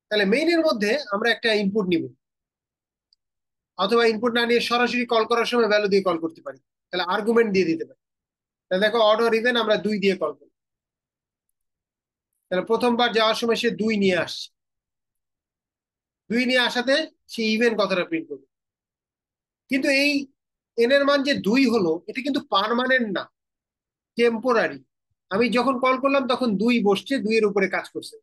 তাহলে মেইন এর মধ্যে আমরা একটা ইনপুট নিব, অথবা ইনপুট না নিয়ে সরাসরি কল করার সময় ভ্যালু দিয়ে কল করতে পারি, তাহলে আর্গুমেন্ট দিয়ে দিতে পারি। তাহলে দেখো অড অর ইভেন আমরা 2 দিয়ে কল করি, তাহলে প্রথমবার যাওয়ার সময় সে 2 নিয়ে আসছে, 2 নিয়ে আসাতে সে ইভেন কথাটা প্রিন্ট করবে। কিন্তু এই এন এর মান যে 2 হলো এটা কিন্তু পার্মানেন্ট না, টেম্পোরারি। আমি যখন কল করলাম তখন 2 বসছে, 2 এর উপরে কাজ করছে,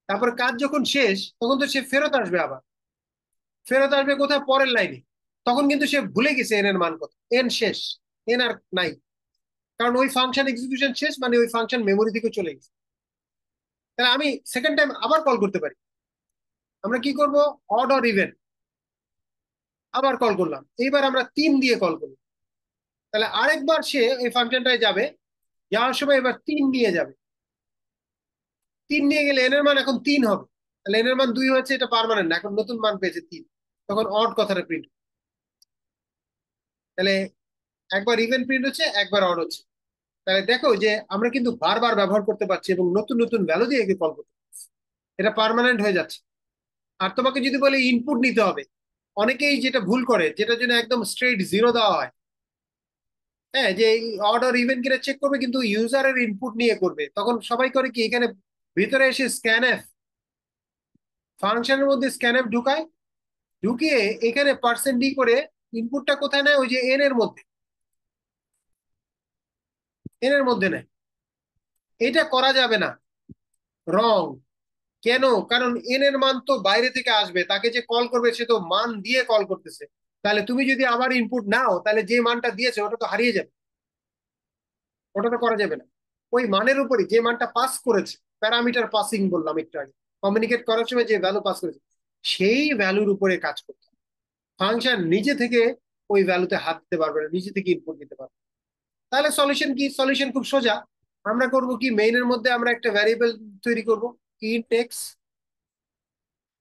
তারপর কাজ যখন শেষ তখন তো সে ফেরত আসবে, আবার ফেরত আসবে কোথায়, পরের লাইনে। তখন কিন্তু সে ভুলে গেছে এন এর মান কত, এন শেষ, এন আর নাই, কারণ ওই ফাংশন এক্সিকিউশন শেষ, মানে ওই ফাংশন মেমোরি থেকে চলে গেছে। তাহলে আমি সেকেন্ড টাইম আবার কল করতে পারি। আমরা কি করব, অড অর ইভেন, আবার কল করলাম, এইবার আমরা 3 দিয়ে কল করলাম, তাহলে আরেকবার সে এই ফাংশনটায় যাবে, যাওয়ার সময় এবার 3 নিয়ে যাবে, 3 নিয়ে গেলে এন এর মান এখন 3 হবে। তাহলে এন এর মান 2 হয়েছে, এটা পার্মানেন্ট না, এখন নতুন মান পেয়েছে 3, তখন অড কথাটা প্রিন্ট। তাহলে একবার ইভেন প্রিন্ট হচ্ছে, একবার অড হচ্ছে। তাহলে দেখো যে আমরা কিন্তু বারবার ব্যবহার করতে পারছি এবং নতুন নতুন ভ্যালু দিয়ে কল করতে পারছি, এটা পার্মানেন্ট হয়ে যাচ্ছে। আর তোমাকে যদি বলে ইনপুট নিতে হবে, অনেকেই যেটা ভুল করে, যেটার জন্য একদম স্ট্রেট 0 দেওয়া হয়। হ্যাঁ, যে অড অর ইভেন কিনা চেক করবে কিন্তু ইউজারের ইনপুট নিয়ে করবে, তখন সবাই করে কি, এখানে ভিতরে এসে স্ক্যানএফ ফাংশনের মধ্যে স্ক্যানএফ ঢুকায়, ঢুকিয়ে এখানে পার্সেন্ট ডি করে ইনপুটটা কোথায় নেয়, ওই যে এন এর মধ্যে, এন এর মধ্যে নেয়। এটা করা যাবে না, রং। কেন? কারণ এন এর মান তো বাইরে থেকে আসবে, তাকে যে কল করবে সে তো মান দিয়ে কল করতেছে। তাহলে তুমি যদি আবার ইনপুট নাও তাহলে যে মানটা দিয়েছে ওটা তো হারিয়ে যাবে, ওটা তো করা যাবে না। ওই মানের উপরই যে মানটা পাস করেছে, প্যারামিটার পাসিং বললাম একটু আগে, কমিউনিকেট করার সময় যে ভ্যালু পাস করেছে সেই ভ্যালুর উপরে কাজ করতে হবে। ফাংশন নিজে থেকে ওই ভ্যালুতে হাত দিতে পারবে না, নিজে থেকে ইনপুট দিতে পারবে। তাহলে সলিউশন কি? সলিউশন খুব সোজা। আমরা করব কি, মেইনের মধ্যে আমরা একটা ভ্যারিয়েবল তৈরি করব, ইন্ট এক্স।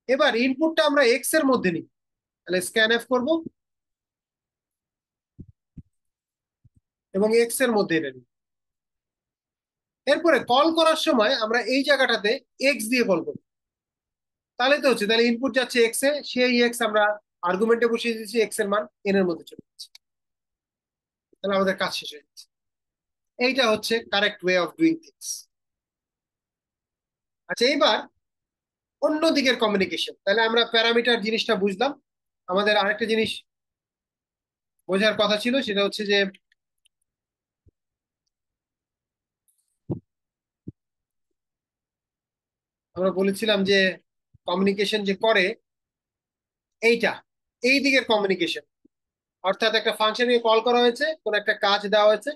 এবার ইনপুটটা আমরা এক্স এর মধ্যে নিই, তাহলে স্ক্যানএফ করব এবং এক্স এর মধ্যে এটা নিই। এরপরে কল করার সময় আমরা এই জায়গাটাতে এক্স দিয়ে কল করব, তাহলে তো হচ্ছে, তাহলে ইনপুট যাচ্ছে এক্স এ, সেই এক্স আমরা আর্গুমেন্টে বসিয়ে দিচ্ছি, এক্স এর মান এন এর মধ্যে চলে যাচ্ছে, তাহলে আমাদের কাজ শেষ হয়ে যাচ্ছে। এইটা হচ্ছে correct way of doing things. আচ্ছা, এইবার অন্য দিকের কমিউনিকেশন, তাহলে আমরা প্যারামিটার জিনিসটা বুঝলাম। আমাদের আরেকটা জিনিস বোঝার কথা ছিল, সেটা হচ্ছে যে আমরা বলেছিলাম যে কমিউনিকেশন যে করে এইটা, এই দিকের কমিউনিকেশন, অর্থাৎ একটা ফাংশনকে কল করা হয়েছে, কোন একটা কাজ দেওয়া হয়েছে,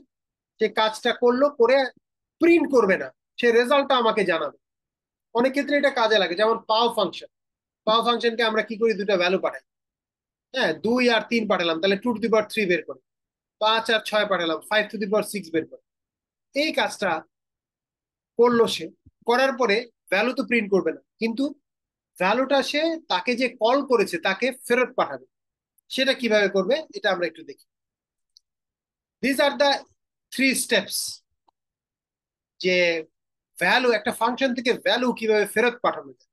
সে কাজটা করলো, করে প্রিন্ট করবে না, সে রেজাল্টটা আমাকে জানাবে। অনেক ক্ষেত্রে এটা কাজে লাগে, যেমন পাও ফাংশন। পাও ফাংশনকে আমরা কি করি, দুটো ভ্যালু পাঠাই, হ্যাঁ, 2 আর 3 পাঠালাম, তাহলে 2 টু দি পাওয়ার 3 বের করে। 5 আর 6 পাঠালাম, 5 টু দি পাওয়ার 6 বের করে। এই কাজটা করলো সে। করার পরে ভ্যালু তো প্রিন্ট করবে না, কিন্তু ভ্যালুটা সে তাকে যে কল করেছে তাকে ফেরত পাঠাবে। সেটা কিভাবে করবে এটা আমরা একটু দেখি। দিস আর দ্য 3 স্টেপস, যে ভ্যালু, একটা ফাংশন থেকে ভ্যালু কিভাবে ফেরত পাঠানো যায়।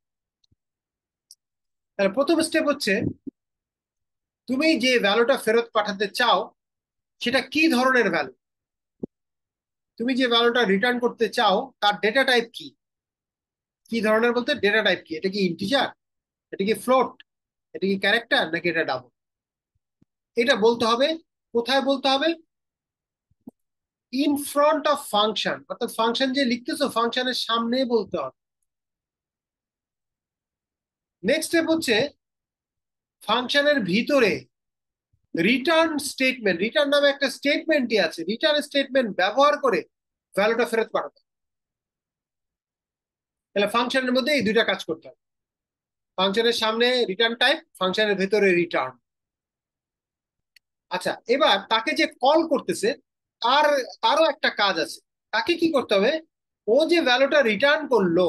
তাহলে প্রথম স্টেপ হচ্ছে, তুমি যে ভ্যালুটা ফেরত পাঠাতে চাও সেটা কি ধরনের ভ্যালু। তুমি যে ভ্যালুটা রিটার্ন করতে চাও তার ডেটা টাইপ কি। কি ধরনের বলতে ডেটা টাইপ কি, এটা কি ইন্টিজার, এটা কি ফ্লোট, এটা কি ক্যারেক্টার, নাকি এটা ডাবল। এটা বলতে হবে। কোথায় বলতে হবে? ইন ফ্রন্ট অফ ফাংশন, অর্থাৎ ফাংশন যে লিখতেছো ফাংশনের সামনে বলতে হবে। নেক্সট স্টেপ হচ্ছে, ফাংশনের ভিতরে রিটার্ন স্টেটমেন্ট, রিটার্ন নামে একটা স্টেটমেন্টই আছে, রিটার্ন স্টেটমেন্ট ব্যবহার করে ভ্যালুটা ফেরত পাঠাতে হবে। তাহলে ফাংশনের মধ্যে এই দুইটা কাজ করতে হবে। ফাংশনের সামনে রিটার্ন টাইপ, ফাংশনের ভেতরে রিটার্ন। আচ্ছা, এবার তাকে যে কল করতেছে তার তারও একটা কাজ আছে। তাকে কি করতে হবে? ও যে ভ্যালুটা রিটার্ন করলো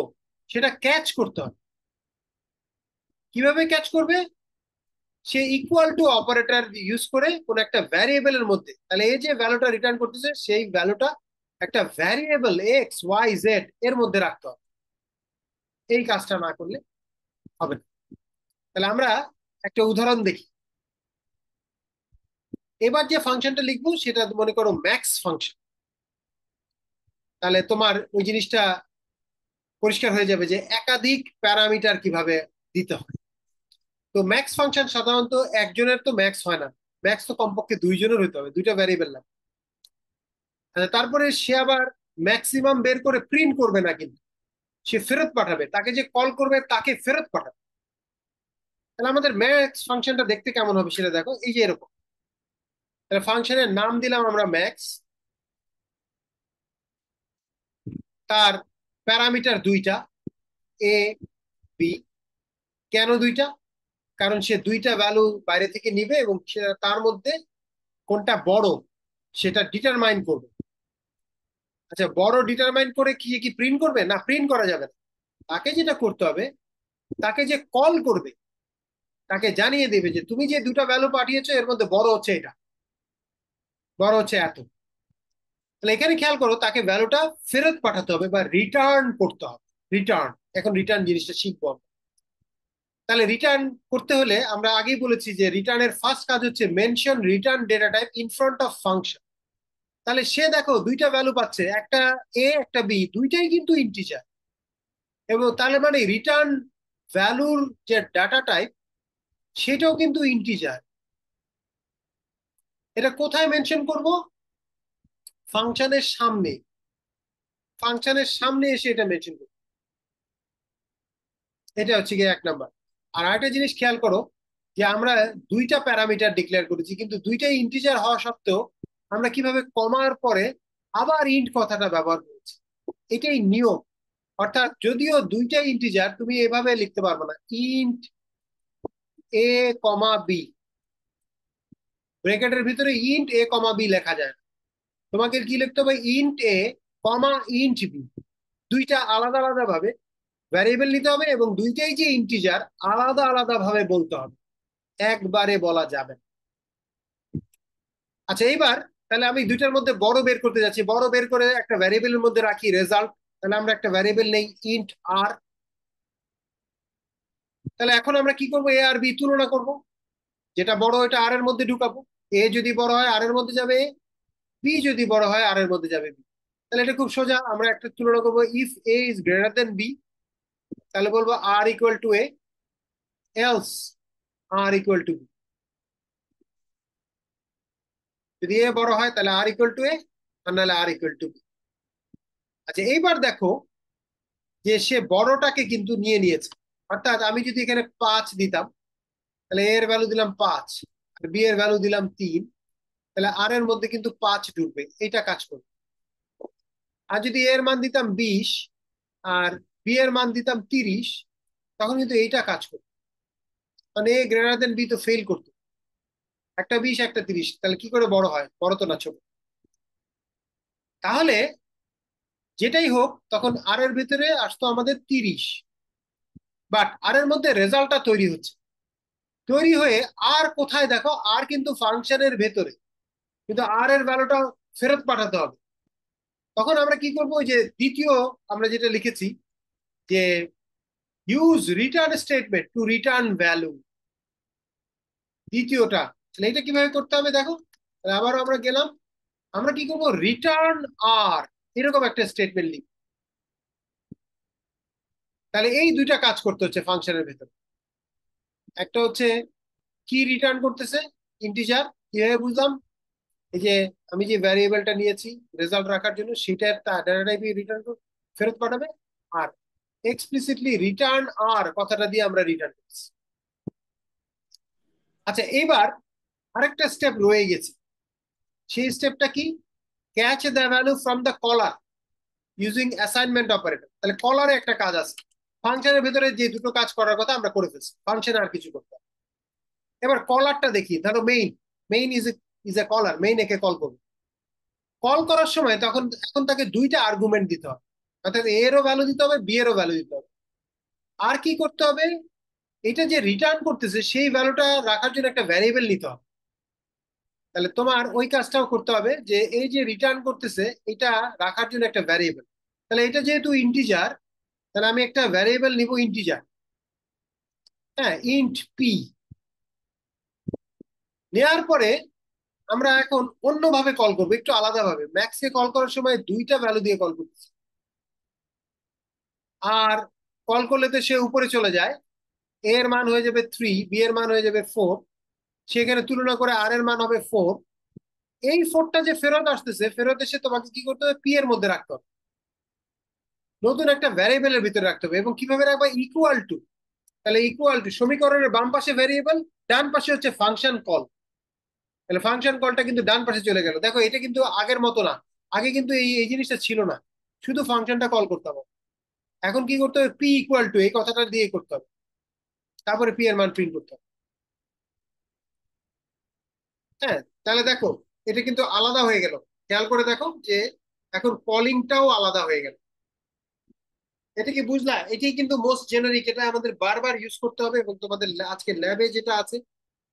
সেটা ক্যাচ করতে হবে। কিভাবে ক্যাচ করবে? সে ইকুয়াল টু অপারেটর ইউজ করে কোন একটা ভ্যারিয়েবলের মধ্যে, তাহলে এই যে ভ্যালুটা রিটার্ন করতেছে সেই ভ্যালুটা একটা ভ্যারিয়েবল এক্স ওয়াই জেড এর মধ্যে রাখতে হবে। এই কাজটা না করলে হবে না। তাহলে আমরা একটা উদাহরণ দেখি। এবার যে ফাংশনটা লিখবো সেটা মনে করো ম্যাক্স ফাংশন। তাহলে তোমার ওই জিনিসটা পরিষ্কার হয়ে যাবে যে একাধিক প্যারামিটার কিভাবে দিতে হয়। তো ম্যাক্স ফাংশন সাধারণত একজনের তো ম্যাক্স হয় না, ম্যাক্স তো কমপক্ষে দুইজনের হতে হবে, দুইটা ভ্যারিয়েবল লাগে। তারপরে সে আবার ম্যাক্সিমাম বের করে প্রিন্ট করবে না, কিন্তু সে ফেরত পাঠাবে, তাকে যে কল করবে তাকে ফেরত পাঠাবে। তাহলে আমাদের ম্যাক্স ফাংশনটা দেখতে কেমন হবে সেটা দেখো, এই যে এরকম। তাহলে ফাংশনের নাম দিলাম আমরা ম্যাক্স, তার প্যারামিটার দুইটা, এ বি। কেন দুইটা? কারণ সে দুইটা ভ্যালু বাইরে থেকে নিবে এবং তার মধ্যে কোনটা বড় সেটা ডিটারমাইন করবে। আচ্ছা, বড় ডিটারমাইন করে কি কি প্রিন্ট করবে? না, প্রিন্ট করা যাবে না। তাকে যেটা করতে হবে, তাকে যে কল করবে তাকে জানিয়ে দেবে যে তুমি যে দুটা ভ্যালু পাঠিয়েছো এর মধ্যে বড় হচ্ছে এটা, বড় হচ্ছে এত। তাহলে এখানে খেয়াল করো, তাকে ভ্যালুটা ফেরত পাঠাতে হবে বা রিটার্ন করতে হবে। রিটার্ন, এখন রিটার্ন জিনিসটা শিখবো আমরা। তাহলে রিটার্ন করতে হলে আমরা আগেই বলেছি যে রিটার্নের ফার্স্ট কাজ হচ্ছে mention return data type in front of function. তাহলে সে দেখো দুইটা ভ্যালু পাচ্ছে, একটা এ একটা বি, দুইটাই কিন্তু ইন্টিজার। এবং তাহলে মানে রিটার্ন ভ্যালুর যে ডাটা টাইপ সেটাও কিন্তু ইন্টিজার। এটা কোথায় মেনশন করব? ফাংশনের সামনে। ফাংশনের সামনে এসে এটা মেনশন করব। এটা হচ্ছে গিয়ে 1 নাম্বার। আর আরেকটা জিনিস খেয়াল করো, যে আমরা দুইটা প্যারামিটার ডিক্লেয়ার করেছি, কিন্তু দুইটাই ইন্টিজার হওয়া সত্ত্বেও আমরা কিভাবে কমার পরে আবার ইন্ট কথাটা ব্যবহার করেছি। এটাই নিয়ম। অর্থাৎ যদিও দুইটাই ইন্টিজার, তুমি এভাবে লিখতে পারবে না ইন্ট এ কমা বি, ব্র্যাকেটের ভিতরে ইন্ট এ কমা বি লেখা যায় না। তোমাকে কি লিখতে হবে? ইন্ট এ কমা ইন্ট বি। দুইটা আলাদা আলাদা ভাবে ভ্যারিয়েবল নিতে হবে এবং দুইটাই যে ইন্টিজার আলাদা আলাদা ভাবে বলতে হবে, একবারে বলা যাবে না। আচ্ছা, এইবার তাহলে আমি দুইটার মধ্যে বড় বের করতে যাচ্ছি, বড় বের করে একটা ভ্যারিয়েবলের মধ্যে রাখি রেজাল্ট। তাহলে আমরা একটা ভ্যারিয়েবল নেই ইন্ট আর। তাহলে এখন আমরা কি করব? এ আর বি তুলনা করব, যেটা বড় এটা আর এর মধ্যে ঢুকাবো। এ যদি বড় হয় আর এর মধ্যে যাবে এ, বি যদি বড় হয় আর এর মধ্যে যাবে বি। তাহলে এটা খুব সোজা, আমরা একটা তুলনা করবো, if A is greater than B, তাহলে বলবো R equal to A, else R equal to B. যদি এ বড় হয় তাহলে আর ইকুয়াল টু এ, আর নাহলে আর ইকুয়াল টু বি। আচ্ছা, এইবার দেখো যে সে বড়টাকে কিন্তু নিয়ে নিয়েছে। অর্থাৎ আমি যদি এখানে 5 দিতাম, তাহলে এ এর ভ্যালু দিলাম 5 আর বি এর ভ্যালু দিলাম 3, তাহলে আর এর মধ্যে কিন্তু 5 ঢুকবে, এটা কাজ করবে। আর যদি এর মান দিতাম 20 আর বি এর মান দিতাম 30, তখন কিন্তু এইটা কাজ করবে। মানে এ গ্রেটার দেন বি তো ফেল করতো। একটা 20 একটা 30, তাহলে কি করে বড় হয়? বড় তো না, ছোট। তাহলে যেটাই হোক, তখন আর এর ভিতরে আসতো আমাদের 30, বাট আর এর মধ্যে রেজাল্টটা তৈরি হচ্ছে, তৈরি হয়ে আর কোথায় দেখো, আর কিন্তু ফাংশনের ভেতরে, কিন্তু আর এর ভ্যালুটা ফেরত পাঠাতে হবে। তখন আমরা কি করবো? ওই যে দ্বিতীয় আমরা যেটা লিখেছি, যে use return statement to return value, দ্বিতীয়টা। তাহলে এটা কিভাবে করতে হবে দেখো, তাহলে আবার আমরা গেলাম, আমরা কি করবো? রিটার্ন আর, এরকম একটা স্টেটমেন্ট লিখ। তাহলে এই দুইটা কাজ করতে হচ্ছে ফাংশনের ভেতরে। একটা হচ্ছে কি রিটার্ন করতেছে, ইন্টিজার। কিভাবে বুঝলাম? এই যে আমি যে ভ্যারিয়েবলটা নিয়েছি রেজাল্ট রাখার জন্য, সেটা ডাটা টাইপে রিটার্ন ফেরত পাঠাবে। আর এক্সপ্লিসিটলি রিটার্ন আর কথাটা দিয়ে আমরা রিটার্ন করছি। আচ্ছা, এবার আরেকটা স্টেপ রয়ে গেছে। সেই স্টেপটা কি? Catch the value from the caller using assignment operator. তাহলে কলারে একটা কাজ আছে, ফাংশনের ভিতরে যে দুটো কাজ করার কথা আমরা করে ফেলছি, ফাংশনে আর কিছু করতে হবে। এবার কলারটা দেখি, ধরো main, main is a caller, main একে কল করবো। কল করার সময় তখন এখন তাকে দুইটা আর্গুমেন্ট দিতে হবে, অর্থাৎ এ এরও ভ্যালু দিতে হবে, বি এরও ভ্যালু দিতে হবে। আর কি করতে হবে? এটা যে রিটার্ন করতেছে সেই ভ্যালুটা রাখার জন্য একটা ভ্যারিয়েবল নিতে হবে। তাহলে তোমার ওই কাজটাও করতে হবে, যে এই যে রিটার্ন করতেছে এটা রাখার জন্য একটা ভ্যারিয়েবল। তাহলে এটা যেহেতু ইন্টিজার, তাহলে আমি একটা ভ্যারিয়েবল নিব ইন্টিজার, হ্যাঁ, ইন্ট পি। নেওয়ার পরে আমরা এখন অন্যভাবে কল করবো, একটু আলাদাভাবে। ম্যাক্সকে কল করার সময় দুইটা ভ্যালু দিয়ে কল করতেছি, আর কল করলে তো সে উপরে চলে যায়, এ এর মান হয়ে যাবে 3, বি এর মান হয়ে যাবে 4, সেখানে তুলনা করে আর এর মান হবে 4। এই 4টা যে ফেরত আসতেছে, ফেরত এসে তোমাকে কি করতে হবে? পি এর মধ্যে রাখতে হবে, নতুন একটা ভ্যারিয়েবলের ভিতরে রাখতে হবে। এবং কিভাবে রাখবা? Equal to. তাহলে ইকুয়াল টু, সমীকরণের বাম পাশে ভ্যারিয়েবল, ডান পাশে হচ্ছে ফাংশন কল। তাহলে ফাংশন কলটা কিন্তু ডান পাশে চলে গেল। দেখো, এটা কিন্তু আগের মতো না, আগে কিন্তু এই এই জিনিসটা ছিল না, শুধু ফাংশনটা কল করতে হবে। এখন কি করতে হবে? পি ইকুয়াল টু, এই কথাটা দিয়ে করতে হবে, তারপরে পি এর মান প্রিন্ট করতে হবে। হ্যাঁ, তাহলে দেখো এটা কিন্তু আলাদা হয়ে গেল। খেয়াল করে দেখো যে এখন কলিংটাও আলাদা হয়ে গেল। এটা কি বুঝলা? এটাই কিন্তু মোস্ট জেনারিক, এটা আমাদের বারবার ইউজ করতে হবে, এবং তোমাদের আজকে ল্যাবে যেটা আছে,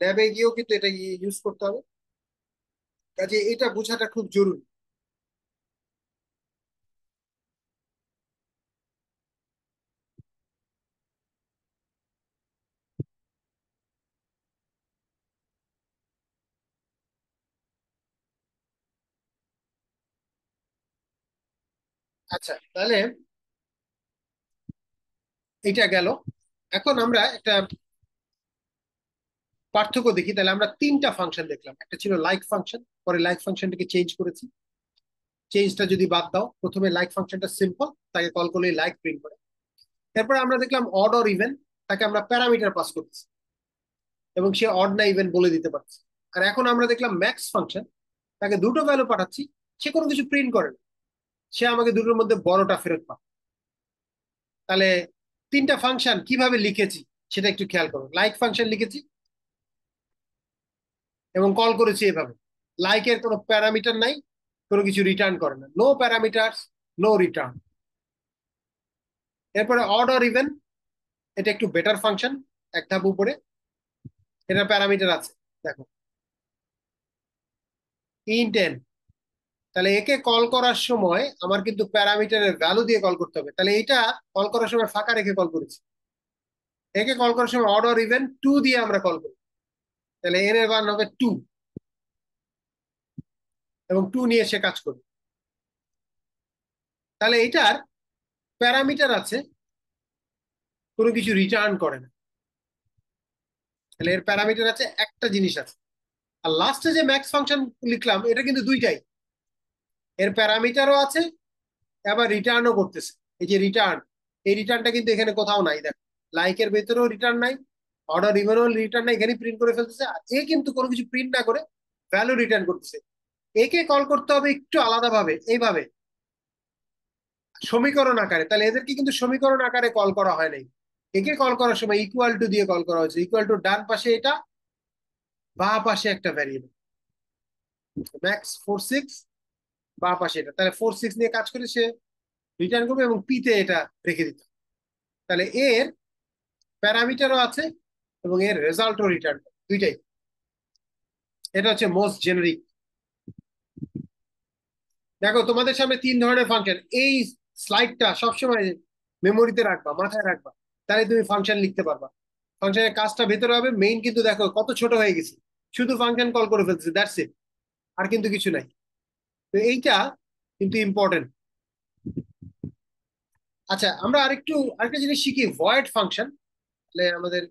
ল্যাবে গিয়েও কিন্তু এটা ইউজ করতে হবে। কাজে এটা বোঝাটা খুব জরুরি। আচ্ছা, তাহলে এটা গেল। এখন আমরা একটা পার্থক্য দেখি। তাহলে আমরা তিনটা ফাংশন দেখলাম, একটা ছিল লাইক ফাংশন, পরে লাইক ফাংশনটাকে চেঞ্জ করেছি। চেঞ্জটা যদি বাদ দাও, প্রথমে লাইক ফাংশনটা সিম্পল, তাকে কল করলে লাইক প্রিন্ট করে। এরপর আমরা দেখলাম অড অর ইভেন, তাকে আমরা প্যারামিটার পাস করতেছি এবং সে অড না ইভেন বলে দিতে পারছে। আর এখন আমরা দেখলাম ম্যাক্স ফাংশন, তাকে দুটো ভ্যালু পাঠাচ্ছি, সে কোনো কিছু প্রিন্ট করে না, সে আমাকে দুটোর মধ্যে বড়টা ফেরত পাবে। তাহলে তিনটা ফাংশন কিভাবে লিখেছি সেটা একটু খেয়াল করো। লাইক ফাংশন লিখেছি এবং কল করেছি এভাবে। লাইকের কোনো প্যারামিটার নাই, কোনো কিছু রিটার্ন করে না, নো প্যারামিটার, নো রিটার্ন। এরপরে অড অর ইভেন, এটা একটু বেটার ফাংশন, এক ধাপ উপরে, এটা প্যারামিটার আছে। দেখো, ইন্ট এন। তাহলে একে কল করার সময় আমার কিন্তু প্যারামিটারের ভ্যালু দিয়ে কল করতে হবে। তাহলে এটা কল করার সময় ফাঁকা রেখে কল করেছি। একে কল করার সময় অড অর ইভেন 2 দিয়ে আমরা কল করি, তাহলে এন এর মান হবে 2, এবং 2 নিয়ে সে কাজ করবে। তাহলে এটার প্যারামিটার আছে, কোনো কিছু রিটার্ন করে না। তাহলে এর প্যারামিটার আছে, একটা জিনিস আছে। আর লাস্টে যে ম্যাক্স ফাংশন লিখলাম, এটা কিন্তু দুইটাই, এর প্যারামিটারও আছে, আবার রিটার্নও করতেছে। এই যে রিটার্ন, এই রিটার্নটা কিন্তু এখানে কোথাও নাই। দেখো, লাইকের ভেতরেও রিটার্ন নাই, অর্ডার ইভেনও রিটার্ন নাই, এখানে প্রিন্ট করে ফেলতেছে। আর এ কিন্তু কোনো কিছু প্রিন্ট না করে ভ্যালু রিটার্ন করতেছে। একে কল করতে হবে একটু আলাদাভাবে, এইভাবে সমীকরণ আকারে। তাহলে এদেরকে কিন্তু সমীকরণ আকারে কল করা হয় নাই, একে কল করার সময় ইকুয়াল টু দিয়ে কল করা হয়েছে। ইকুয়াল টু ডান পাশে এটা, বা পাশে একটা ভ্যারিয়েবল, ম্যাক্স 46, বা পাশে এটা, তাহলে 46 নিয়ে কাজ করে সে রিটার্ন করবে এবং পি তে এটা রেখে দিতে হবে। তাহলে এর প্যারামিটারও আছে এবং এর রেজাল্টও রিটার্ন করে, দুইটাই। এটা হচ্ছে মোস্ট জেনারিক। দেখো তোমাদের সামনে তিন ধরনের ফাংশন, এই স্লাইডটা সবসময় মেমোরিতে রাখবা, মাথায় রাখবা, তাহলে তুমি ফাংশন লিখতে পারবা। ফাংশনের কাজটা ভেতরে হবে, মেইন কিন্তু দেখো কত ছোট হয়ে গেছে, শুধু ফাংশন কল করে ফেলতেছে, দ্যাটস ইট, আর কিন্তু কিছু নাই। তো এইটা কিন্তু ইম্পর্টেন্ট। আচ্ছা, আমরা আরেকটা জিনিস শিখি, ভয়েড ফাংশন। তাহলে আমাদের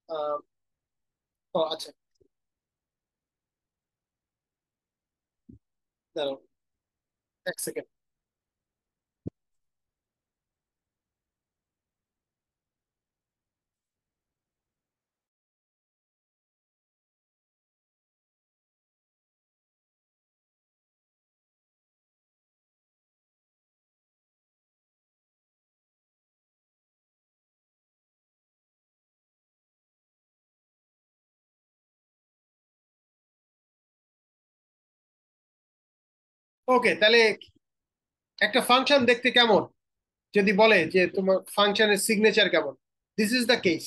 আহ, ও আচ্ছা, দাঁড়াও এক সেকেন্ড। ওকে, তাহলে একটা ফাংশন দেখতে কেমন যদি বলে যে তোমার ফাংশনের সিগনেচার কেমন, দিস ইজ দ্য কেস।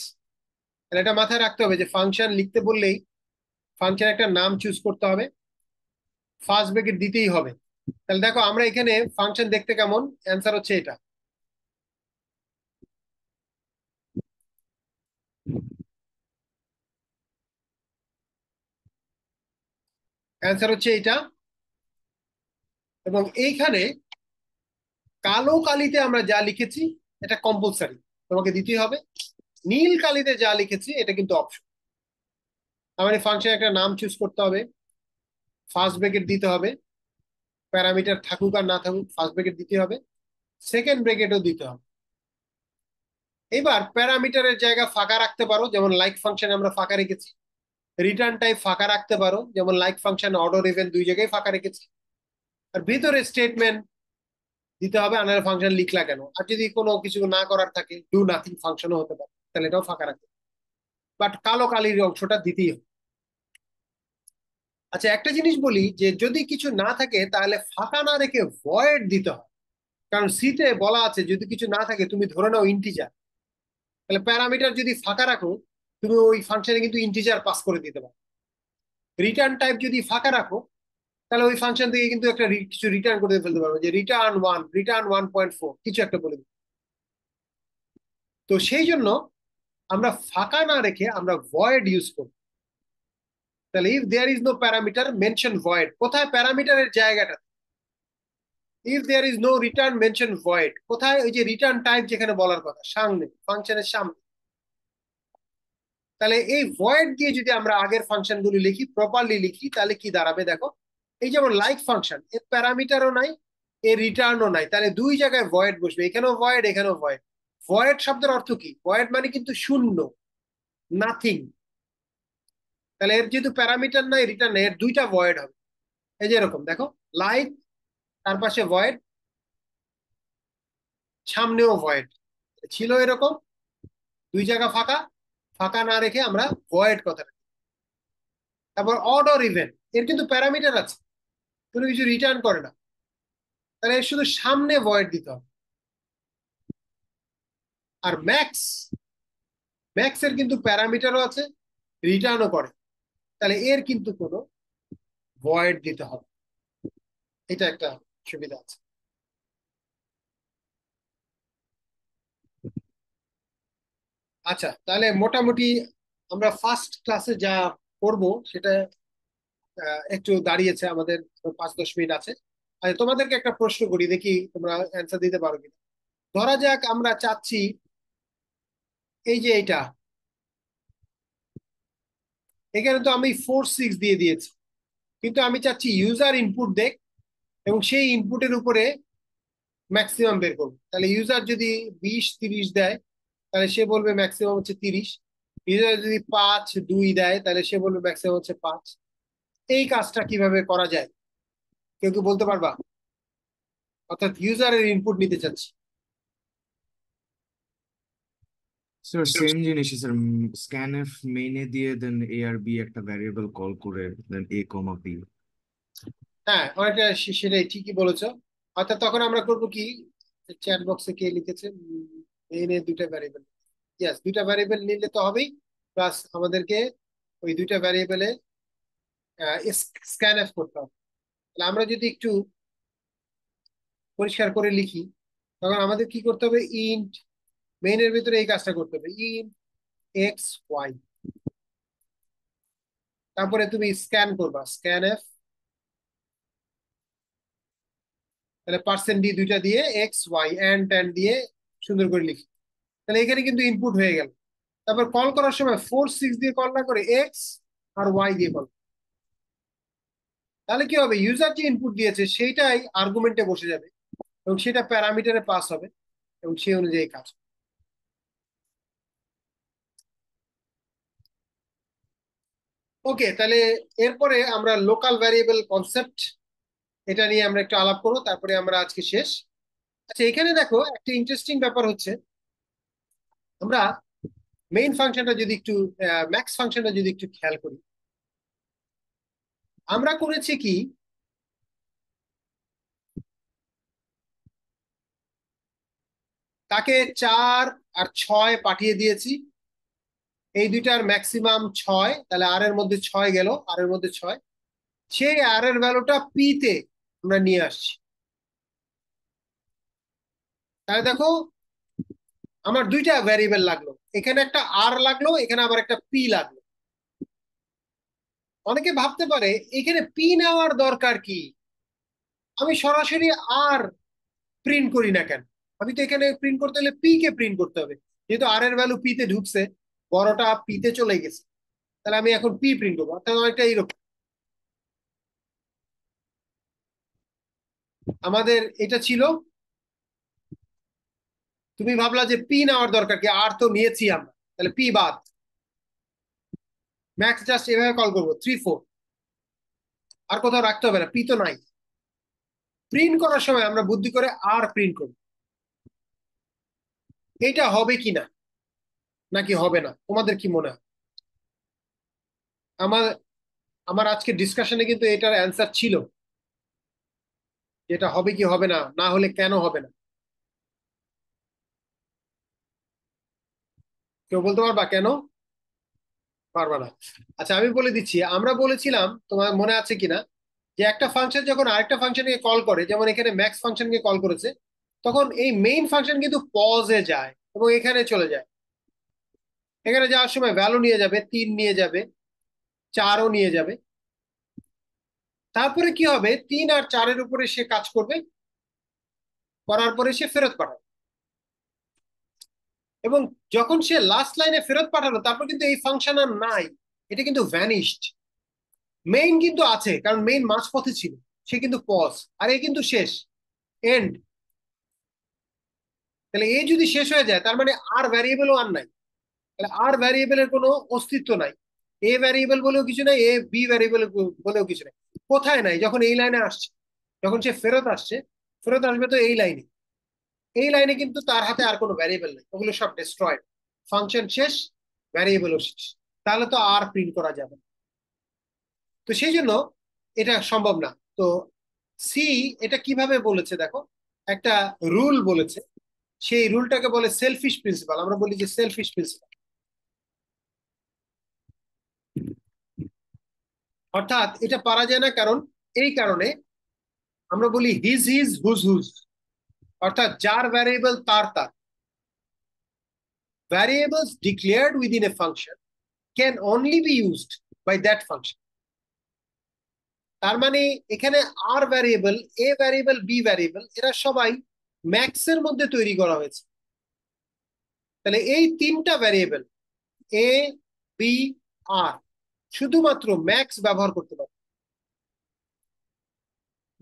তাহলে এটা মাথায় রাখতে হবে যে ফাংশন লিখতে বললেই ফাংশন একটা নাম চুজ করতে হবে, ফার্স্ট ব্র্যাকেট দিতেই হবে। তাহলে দেখো আমরা এখানে ফাংশন দেখতে কেমন, অ্যান্সার হচ্ছে এটা। অ্যান্সার হচ্ছে এটা। এবং এইখানে কালো কালিতে আমরা যা লিখেছি এটা কম্পালসারি, তোমাকে দিতেই হবে। নীল কালিতে যা লিখেছি এটা কিন্তু অপশন। আমার ফাংশন একটা নাম চুজ করতে হবে, ফার্স্ট ব্র্যাকেট দিতে হবে, প্যারামিটার থাকুক আর না থাকুক ফার্স্ট ব্র্যাকেট দিতে হবে, সেকেন্ড ব্র্যাকেটও দিতে হবে। এবার প্যারামিটারের জায়গা ফাঁকা রাখতে পারো, যেমন লাইক ফাংশন আমরা ফাঁকা রেখেছি। রিটার্ন টাইপ ফাঁকা রাখতে পারো, যেমন লাইক ফাংশন অর্ডার ইভেন দুই জায়গায় ফাঁকা রেখেছি। আর ভিতরে স্টেটমেন্ট দিতে হবে, আনার ফাংশন লিখলা কেন। আর যদি কোনো কিছু না করার থাকে, ডু নাথিং ফাংশনও হতে পারে, তাহলে এটাও ফাঁকা রাখতে, বাট কালো কালির অংশটা দিতেই হবে। আচ্ছা, একটা জিনিস বলি যে যদি কিছু না থাকে তাহলে ফাঁকা না রেখে ভয়েড দিতে হয়। কারণ সিতে বলা আছে যদি কিছু না থাকে তুমি ধরে নাও ইন্টিজার, তাহলে প্যারামিটার যদি ফাঁকা রাখো তুমি ওই ফাংশনে কিন্তু ইন্টিজার পাস করে দিতে পারো। রিটার্ন টাইপ যদি ফাঁকা রাখো তাহলে ওই ফাংশন থেকে কিন্তু একটা কিছু রিটার্ন করে ফেলতে পারবো, যে রিটার্ন 1, রিটার্ন 1.4, কিছু একটা বলে দিই। তো সেই জন্য আমরা ফাঁকা না রেখে আমরা ভয়েড ইউজ করব। তাহলে if there is no parameter mention void, কোথায় প্যারামিটারের জায়গাটা, if there is no return mention void, কোথায় ওই যে রিটার্ন টাইপ যেখানে বলার কথা সামনে, ফাংশনের সামনে। তাহলে এই ভয়েড দিয়ে যদি আমরা আগের ফাংশন গুলি লিখি, প্রপারলি লিখি, তাহলে কি দাঁড়াবে দেখো। এই যেমন লাইক ফাংশন, এর প্যারামিটারও নাই, এর রিটার্নও নাই, তাহলে দুই জায়গায় ভয়েড বসবে, এখানেও ভয়েড এখানেও ভয়েড। ভয়েড শব্দের অর্থ কি, ভয়েড মানে কিন্তু শূন্য, নাথিং। তাহলে এর যেহেতু প্যারামিটার নাই, রিটার্ন নাই, এর দুইটা ভয়েড হবে। এই যে এরকম দেখো, লাইক, তার পাশে ভয়েড, সামনেও ভয়েড ছিল এরকম, দুই জায়গা ফাঁকা, ফাঁকা না রেখে আমরা ভয়েড কথা। তারপর অড অর ইভেন, এর কিন্তু প্যারামিটার আছে, কোনো কিছু রিটার্ন করে না, তাহলে এর শুধু সামনে ভয়েড দিতে হবে। আর ম্যাক্স, ম্যাক্স এর কিন্তু প্যারামিটারও আছে, রিটার্নও করে, তাহলে এর কিন্তু কোনো ভয়েড দিতে হবে। এটা একটা সুবিধা আছে। আচ্ছা, তাহলে মোটামুটি আমরা ফার্স্ট ক্লাসে যা করব সেটা একটু দাঁড়িয়েছে, আমাদের 5-10 মিনিট আছে। আচ্ছা, তোমাদেরকে একটা প্রশ্ন করি, দেখি তোমরা অ্যান্সার দিতে পারো কিনা। ধরা যাক আমরা চাচ্ছি এই যে এটা, এখানে তো আমি 4-6 দিয়ে দিয়েছি, কিন্তু আমি চাচ্ছি ইউজার ইনপুট দেখ এবং সেই ইনপুটের উপরে ম্যাক্সিমাম বের করবো। তাহলে ইউজার যদি 20-30 দেয় তাহলে সে বলবে ম্যাক্সিমাম হচ্ছে 30। ইউজার যদি 5-2 দেয় তাহলে সে বলবে ম্যাক্সিমাম হচ্ছে 5। এই কাজটা কিভাবে করা যায়, কেউ কি বলতে পারবা? অর্থাৎ ইউজারের ইনপুট নিতে চাচ্ছি। স্যার সেম জিনিসই স্যার, স্ক্যানএফ মেইনে দিয়ে দেন এ আর বি একটা ভ্যারিয়েবল কল করে দেন এ কমা বি। হ্যাঁ, অনেকটা সেটাই, ঠিকই বলেছো। অর্থাৎ তখন আমরা করব কি, চ্যাট বক্সে কে লিখেছে, মেইনে দুইটা ভ্যারিয়েবল, ইয়েস দুইটা ভ্যারিয়েবল নিলে তো হবেই, প্লাস আমাদেরকে ওই দুইটা ভ্যারিয়েবলে স্ক্যান এফ করতে হবে। তাহলে আমরা যদি একটু পরিষ্কার করে লিখি, তখন আমাদের কি করতে হবে, ইন্ট মেইনের ভিতরে এই কাজটা করতে হবে, ইন্ট এক্স ওয়াই, তারপরে তুমি স্ক্যান করবা স্ক্যান এফ, তাহলে পার্সেন্ট ডি দুইটা দিয়ে এক্স ওয়াই এন্ড ট্যান দিয়ে সুন্দর করে লিখি। তাহলে এখানে কিন্তু ইনপুট হয়ে গেল। তারপর কল করার সময় 4 6 দিয়ে কল না করে এক্স আর ওয়াই দিয়ে কল, তাহলে কি হবে, ইউজার যে ইনপুট দিয়েছে সেইটাই আর্গুমেন্টে বসে যাবে এবং সেটা প্যারামিটারে পাস হবে এবং সেই অনুযায়ী কাজ হবে। ওকে, তাহলে এরপরে আমরা লোকাল ভ্যারিয়েবল কনসেপ্ট, এটা নিয়ে আমরা একটু আলাপ করবো, তারপরে আমরা আজকে শেষ। আচ্ছা, এখানে দেখো একটা ইন্টারেস্টিং ব্যাপার হচ্ছে, আমরা মেইন ফাংশনটা যদি একটু, ম্যাক্স ফাংশনটা যদি একটু খেয়াল করি, আমরা করেছি কি, তাকে 4 আর 6 পাঠিয়ে দিয়েছি, এই দুইটার ম্যাক্সিমাম 6, তাহলে আর এর মধ্যে 6 গেল, আর এর মধ্যে 6, সেই আর এর ভ্যালুটা পি তে আমরা নিয়ে আসছি। তাহলে দেখো আমার দুইটা ভ্যারিয়েবল লাগলো, এখানে একটা আর লাগলো, এখানে আবার একটা পি লাগলো। অনেকে ভাবতে পারে এখানে পি নেওয়ার দরকার কি, আমি সরাসরি আর প্রিন্ট করি না কেন, আমি তো এখানে প্রিন্ট করতে হলে পি কে প্রিন্ট করতে হবে, যেহেতু আর এর ভ্যালু পি তে ঢুকছে, বড়টা পি তে চলে গেছে, তাহলে আমি এখন পি প্রিন্ট করবো, অর্থাৎ অনেকটা এইরকম। আমাদের এটা ছিল, তুমি ভাবলা যে পি নেওয়ার দরকার কি, আর তো নিয়েছি আমরা, তাহলে পি বাদ, ম্যাক্স জাস্ট এভাবে কল করবো 3 4, আর কোথাও রাখতে হবে না, পি তো নাই। প্রিন্ট করার সময় আমরা বুদ্ধি করে আর প্রিন্ট করবো, এটা হবে কি না, নাকি হবে না, তোমাদের কি মনে হয়? আমার আমার আজকে ডিসকাশনে কিন্তু এটার অ্যান্সার ছিল, যেটা হবে কি হবে না, না হলে কেন হবে না, কেউ বলতে পারবা কেন? পারবা না। আচ্ছা, আমি বলে দিচ্ছি, আমরা বলেছিলাম, তোমার মনে আছে কিনা, যে একটা ফাংশন যখন আরেকটা ফাংশনকে কল করে, যেমন এখানে ম্যাক্স ফাংশনকে কল করেছে, তখন এই মেইন ফাংশন কিন্তু পজে যায় এবং এখানে চলে যায়। এখানে যাওয়ার সময় ভ্যালু নিয়ে যাবে, 3 নিয়ে যাবে, 4ও নিয়ে যাবে। তারপরে কি হবে, 3 আর 4-এর উপরে সে কাজ করবে, করার পরে সে ফেরত পাঠাবে। এবং যখন সে লাস্ট লাইনে ফেরত পাঠালো, তারপর কিন্তু এই ফাংশন আর নাই, এটা কিন্তু ভ্যানিশড। মেইন কিন্তু আছে, কারণ মেইন মাঝপথে ছিল, সে কিন্তু পজ, আর এ কিন্তু শেষ, এন্ড। তাহলে এ যদি শেষ হয়ে যায়, তার মানে আর ভ্যারিয়েবলও আর নাই, তাহলে আর ভ্যারিয়েবলের কোনো অস্তিত্ব নাই, এ ভ্যারিয়েবল বলেও কিছু নাই, এ বি ভ্যারিয়েবল বলেও কিছু নাই। কোথায় নাই, যখন এই লাইনে আসছে, যখন সে ফেরত আসছে, ফেরত আসবে তো এই লাইনে, এই লাইনে কিন্তু তার হাতে আর কোনো ভ্যারিয়েবল নেই, ওগুলো সব ডিস্ট্রয়েড, ফাংশন শেষ, ভ্যারিয়েবলও শেষ, তাহলে তো আর প্রিন্ট করা যাবে না। তো সেই জন্য এটা সম্ভব না। তো সি এটা কিভাবে বলেছে দেখো, একটা রুল বলেছে, সেই রুলটাকে বলে সেলফিশ প্রিন্সিপাল, আমরা বলি যে সেলফিশ প্রিন্সিপাল। অর্থাৎ এটা পারা যায় না, কারণ এই কারণে আমরা বলি হিজ হিজ হুজ হুজ, অর্থাৎ যার ভ্যারিয়েবল তার তার। Variables declared within a function can only be used by that function. তার মানে এখানে R variable, A variable, B variable, এরা সবাই ম্যাক্সের মধ্যে তৈরি করা হয়েছে। তাহলে এই 3টা ভ্যারিয়েবল এ, বি, আর শুধুমাত্র ম্যাক্স ব্যবহার করতে পারবে,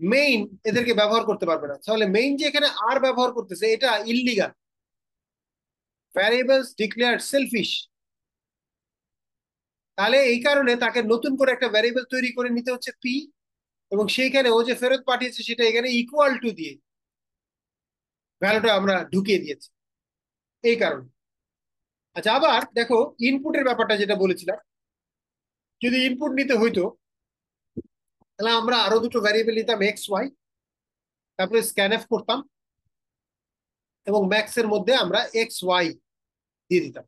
মেইন এদেরকে ব্যবহার করতে পারবে না। তাহলে মেইন যে এখানে আর ব্যবহার করতেছে, এটা ইললিগাল, ভ্যারিয়েবলস ডিক্লেয়ার্ড সেলফিশ। তাহলে এই কারণে তাকে নতুন করে একটা ভ্যারিয়েবল তৈরি করে নিতে হচ্ছে পি, এবং সেইখানে ও যে ফেরত পাঠিয়েছে সেটা এখানে ইকুয়াল টু দিয়ে ভ্যালুটা আমরা ঢুকিয়ে দিয়েছি, এই কারণে। আচ্ছা, আবার দেখো ইনপুটের ব্যাপারটা যেটা বলেছিলাম, যদি ইনপুট নিতে হইতো তাহলে আমরা আরো দুটো ভ্যারিয়েবল নিতাম, এক্স ওয়াই, তারপরে স্ক্যানএফ করতাম এবং ম্যাক্স এর মধ্যে আমরা এক্স ওয়াই দিয়ে দিতাম।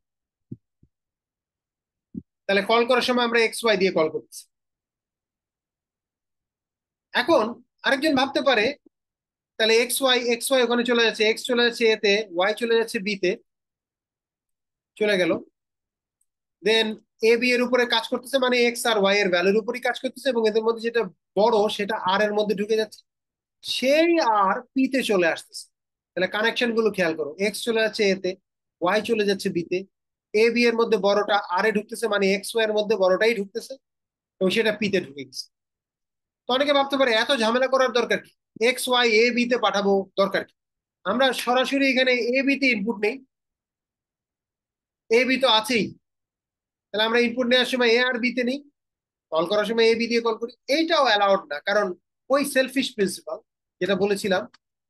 তাহলে কল করার সময় আমরা এক্স ওয়াই দিয়ে কল করতেছি। এখন আরেকজন ভাবতে পারে তাহলে এক্স ওয়াই ওখানে চলে যাচ্ছে, এক্স চলে যাচ্ছে এতে, ওয়াই চলে যাচ্ছে বি তে, চলে গেল। দেন এ বি এর উপরে কাজ করতেছে, মানে এক্স আর ওয়াই এর ভ্যালুর উপরই কাজ করতেছে, এবং এদের মধ্যে যেটা বড় সেটা আর এর মধ্যে ঢুকে যাচ্ছে, সেই আর পি তে চলে আসতেছে। তাহলে কানেকশন গুলো খেয়াল করো, এক্স চলে যাচ্ছে এতে, ওয়াই চলে যাচ্ছে বি তে, এ বি এর মধ্যে বড়টা আর এ ঢুকতেছে, মানে এক্স ওয়াই এর মধ্যে বড়টাই ঢুকতেছে এবং সেটা পি তে ঢুকে গেছে। তো অনেকে ভাবতে পারে এত ঝামেলা করার দরকার কি, এক্স ওয়াই এ বি তে পাঠাবো, দরকার কি? আমরা সরাসরি এখানে এ বি তে ইনপুট নেই, এ বি তো আছেই। তাহলে আমরা ইনপুট নেওয়ার সময় এ আর বি তে নেই, কল করার সময় এ বি দিয়ে কল করি। এইটাও অ্যালাউড না, কারণ ওই সেলফিশ প্রিন্সিপাল যেটা বলেছিলাম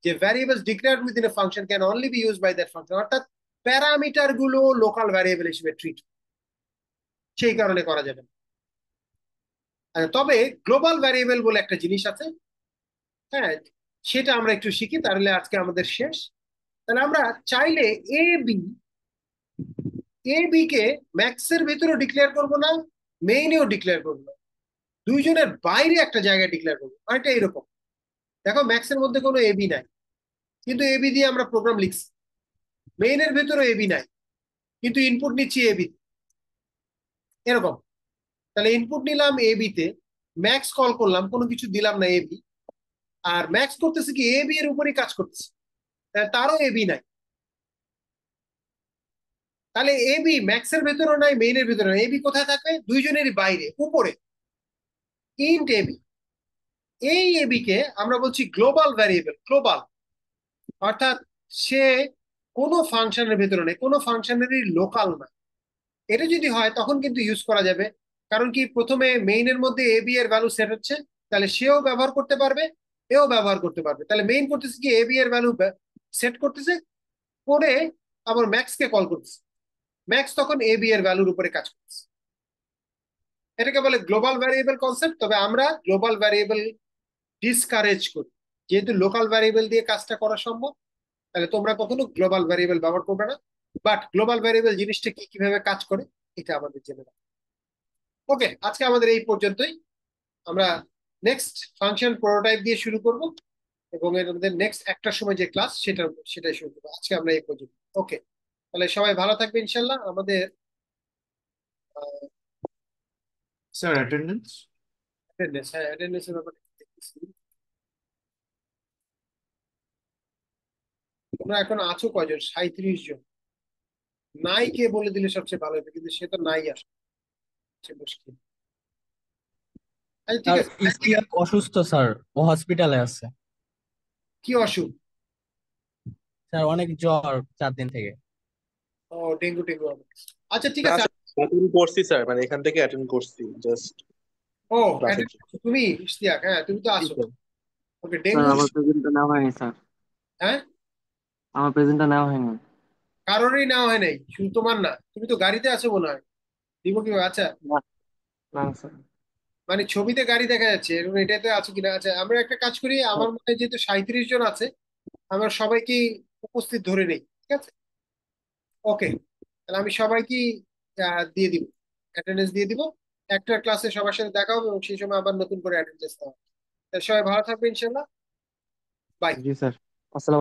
যে variables declared within a function can only be used by that function, অর্থাৎ প্যারামিটার গুলো লোকাল ভ্যারিয়েবল হিসেবে ট্রিট, সেই কারণে করা যাবে না। তবে গ্লোবাল ভ্যারিয়েবল বলে একটা জিনিস আছে, হ্যাঁ, সেটা আমরা একটু শিখি, তাহলে আজকে আমাদের শেষ। তাহলে আমরা চাইলে এ বি এ বি কে ম্যাক্সের ভেতরেও ডিক্লেয়ার করবো না, মেইনেও ডিক্লেয়ার করবো না, দুইজনের বাইরে একটা জায়গায় ডিক্লেয়ার করবো। অনেকটা এরকম, দেখো ম্যাক্সের মধ্যে কোনো এ বি নাই, কিন্তু এবি দিয়ে আমরা প্রোগ্রাম লিখছি, মেইনের ভেতরে এবি নাই, কিন্তু ইনপুট নিচ্ছি এবি, এরকম। তাহলে ইনপুট নিলাম এবি তে, ম্যাক্স কল করলাম, কোনো কিছু দিলাম না এবি, আর ম্যাক্স করতেছে কি এবি এর উপরই কাজ করতেছে, তারও এবি নাই। তাহলে এবি ম্যাক্স এর ভেতরে নাই, মেইনের ভেতরে নাই, এবি কোথায় থাকবে? দুইজনেরই বাইরে, উপরে, ইন্ট এবি। এই এবি কে আমরা বলছি গ্লোবাল ভ্যারিয়েবল, গ্লোবাল, অর্থাৎ সে কোনো ফাংশনের ভেতরে নেই, কোনো ফাংশনেরই লোকাল না। এটা যদি হয় তখন কিন্তু ইউজ করা যাবে, কারণ কি প্রথমে মেইনের মধ্যে এ বি এর ভ্যালু সেট হচ্ছে, তাহলে সেও ব্যবহার করতে পারবে, এও ব্যবহার করতে পারবে। তাহলে মেইন করতেছে কি এ বি এর ভ্যালু সেট করতেছে, করে আবার ম্যাক্স কে কল করতেছে, ম্যাক্স তখন এ বি এর ভ্যালুর উপরে কাজ করতেছে। এটাকে বলে গ্লোবাল ভ্যারিয়েবল কনসেপ্ট। তবে আমরা গ্লোবাল ভ্যারিয়েবল ডিসকারেজ করি, যেহেতু লোকাল ভ্যারিয়েবল দিয়ে কাজটা করা সম্ভব, তাহলে তোমরা কখনো গ্লোবাল ভ্যারিয়েবল ব্যবহার করবে না। বাট গ্লোবাল ভ্যারিয়েবল জিনিসটা কি, কিভাবে কাজ করে, এটা আমাদের জেনে রাখা। ওকে, আজকে আমাদের এই পর্যন্তই। আমরা নেক্সট ফাংশন প্রোটোটাইপ দিয়ে শুরু করব, এবং এর মধ্যে নেক্সট একটার সময় যে ক্লাস সেটাই শুরু করবো। আজকে আমরা এই পর্যন্ত। ওকে, তাহলে সবাই ভালো থাকবে ইনশাল্লাহ। আমাদের স্যার অ্যাটেন্ডেন্স। অ্যাটেন্ডেন্স, হ্যাঁ অ্যাটেন্ডেন্সের ব্যাপারে দেখতেছি। তোমরা এখন আছো কয়জন? 37 জন। নাই কে বলে দিলে সবচেয়ে ভালো হতো, কিন্তু সে তো নাই আসে, মুশকিল। আচ্ছা ঠিক স্যার আছে। ইশতিয়াক অসুস্থ স্যার, ও হসপিটালে আছে। কি অসুখ? স্যার অনেক জ্বর 4 দিন থেকে। ও, ডেঙ্গু টেঙ্গু হবে। আচ্ছা ঠিক না আছে। স্যার, অ্যাটেন্ড করছি স্যার, মানে এখান থেকে অ্যাটেন্ড করছি জাস্ট ও, ক্লাসের attend করছো তুমি ইশতিয়াক? হ্যাঁ তুমি তো আসো। জন্য। ওকে, স্যার ডেঙ্গু। আমার প্রেজেন্টটা নেওয়া হয়নি স্যার, হ্যাঁ, আমার প্রেজেন্টটা নেওয়া হয়নি। কারোরই নেওয়া হয় নাই, শুধু তোমার না, তুমি তো গাড়িতে আছো মনে হয়। দিব কি? আচ্ছা, না না স্যার। মানে ছবিতে গাড়ি দেখা যাচ্ছে, এরকম এটাতে আছো কিনা। আচ্ছা, আমরা একটা কাজ করি, আমার মনে হয় যেহেতু 37 জন আছে, আমরা সবাইকে উপস্থিত ধরে নেই, ঠিক আছে? ওকে, তাহলে আমি সবাইকে দিয়ে দিব, অ্যাটেন্ডেন্স দিয়ে দিব। একটা ক্লাসে সবার সাথে দেখা হবে এবং সেই সময় আবার নতুন করে অ্যাটেন্ডেন্স দেওয়া হবে। তাহলে সবাই ভালো থাকবে ইনশাল্লাহ। বাই। জি স্যার, আসসালাম।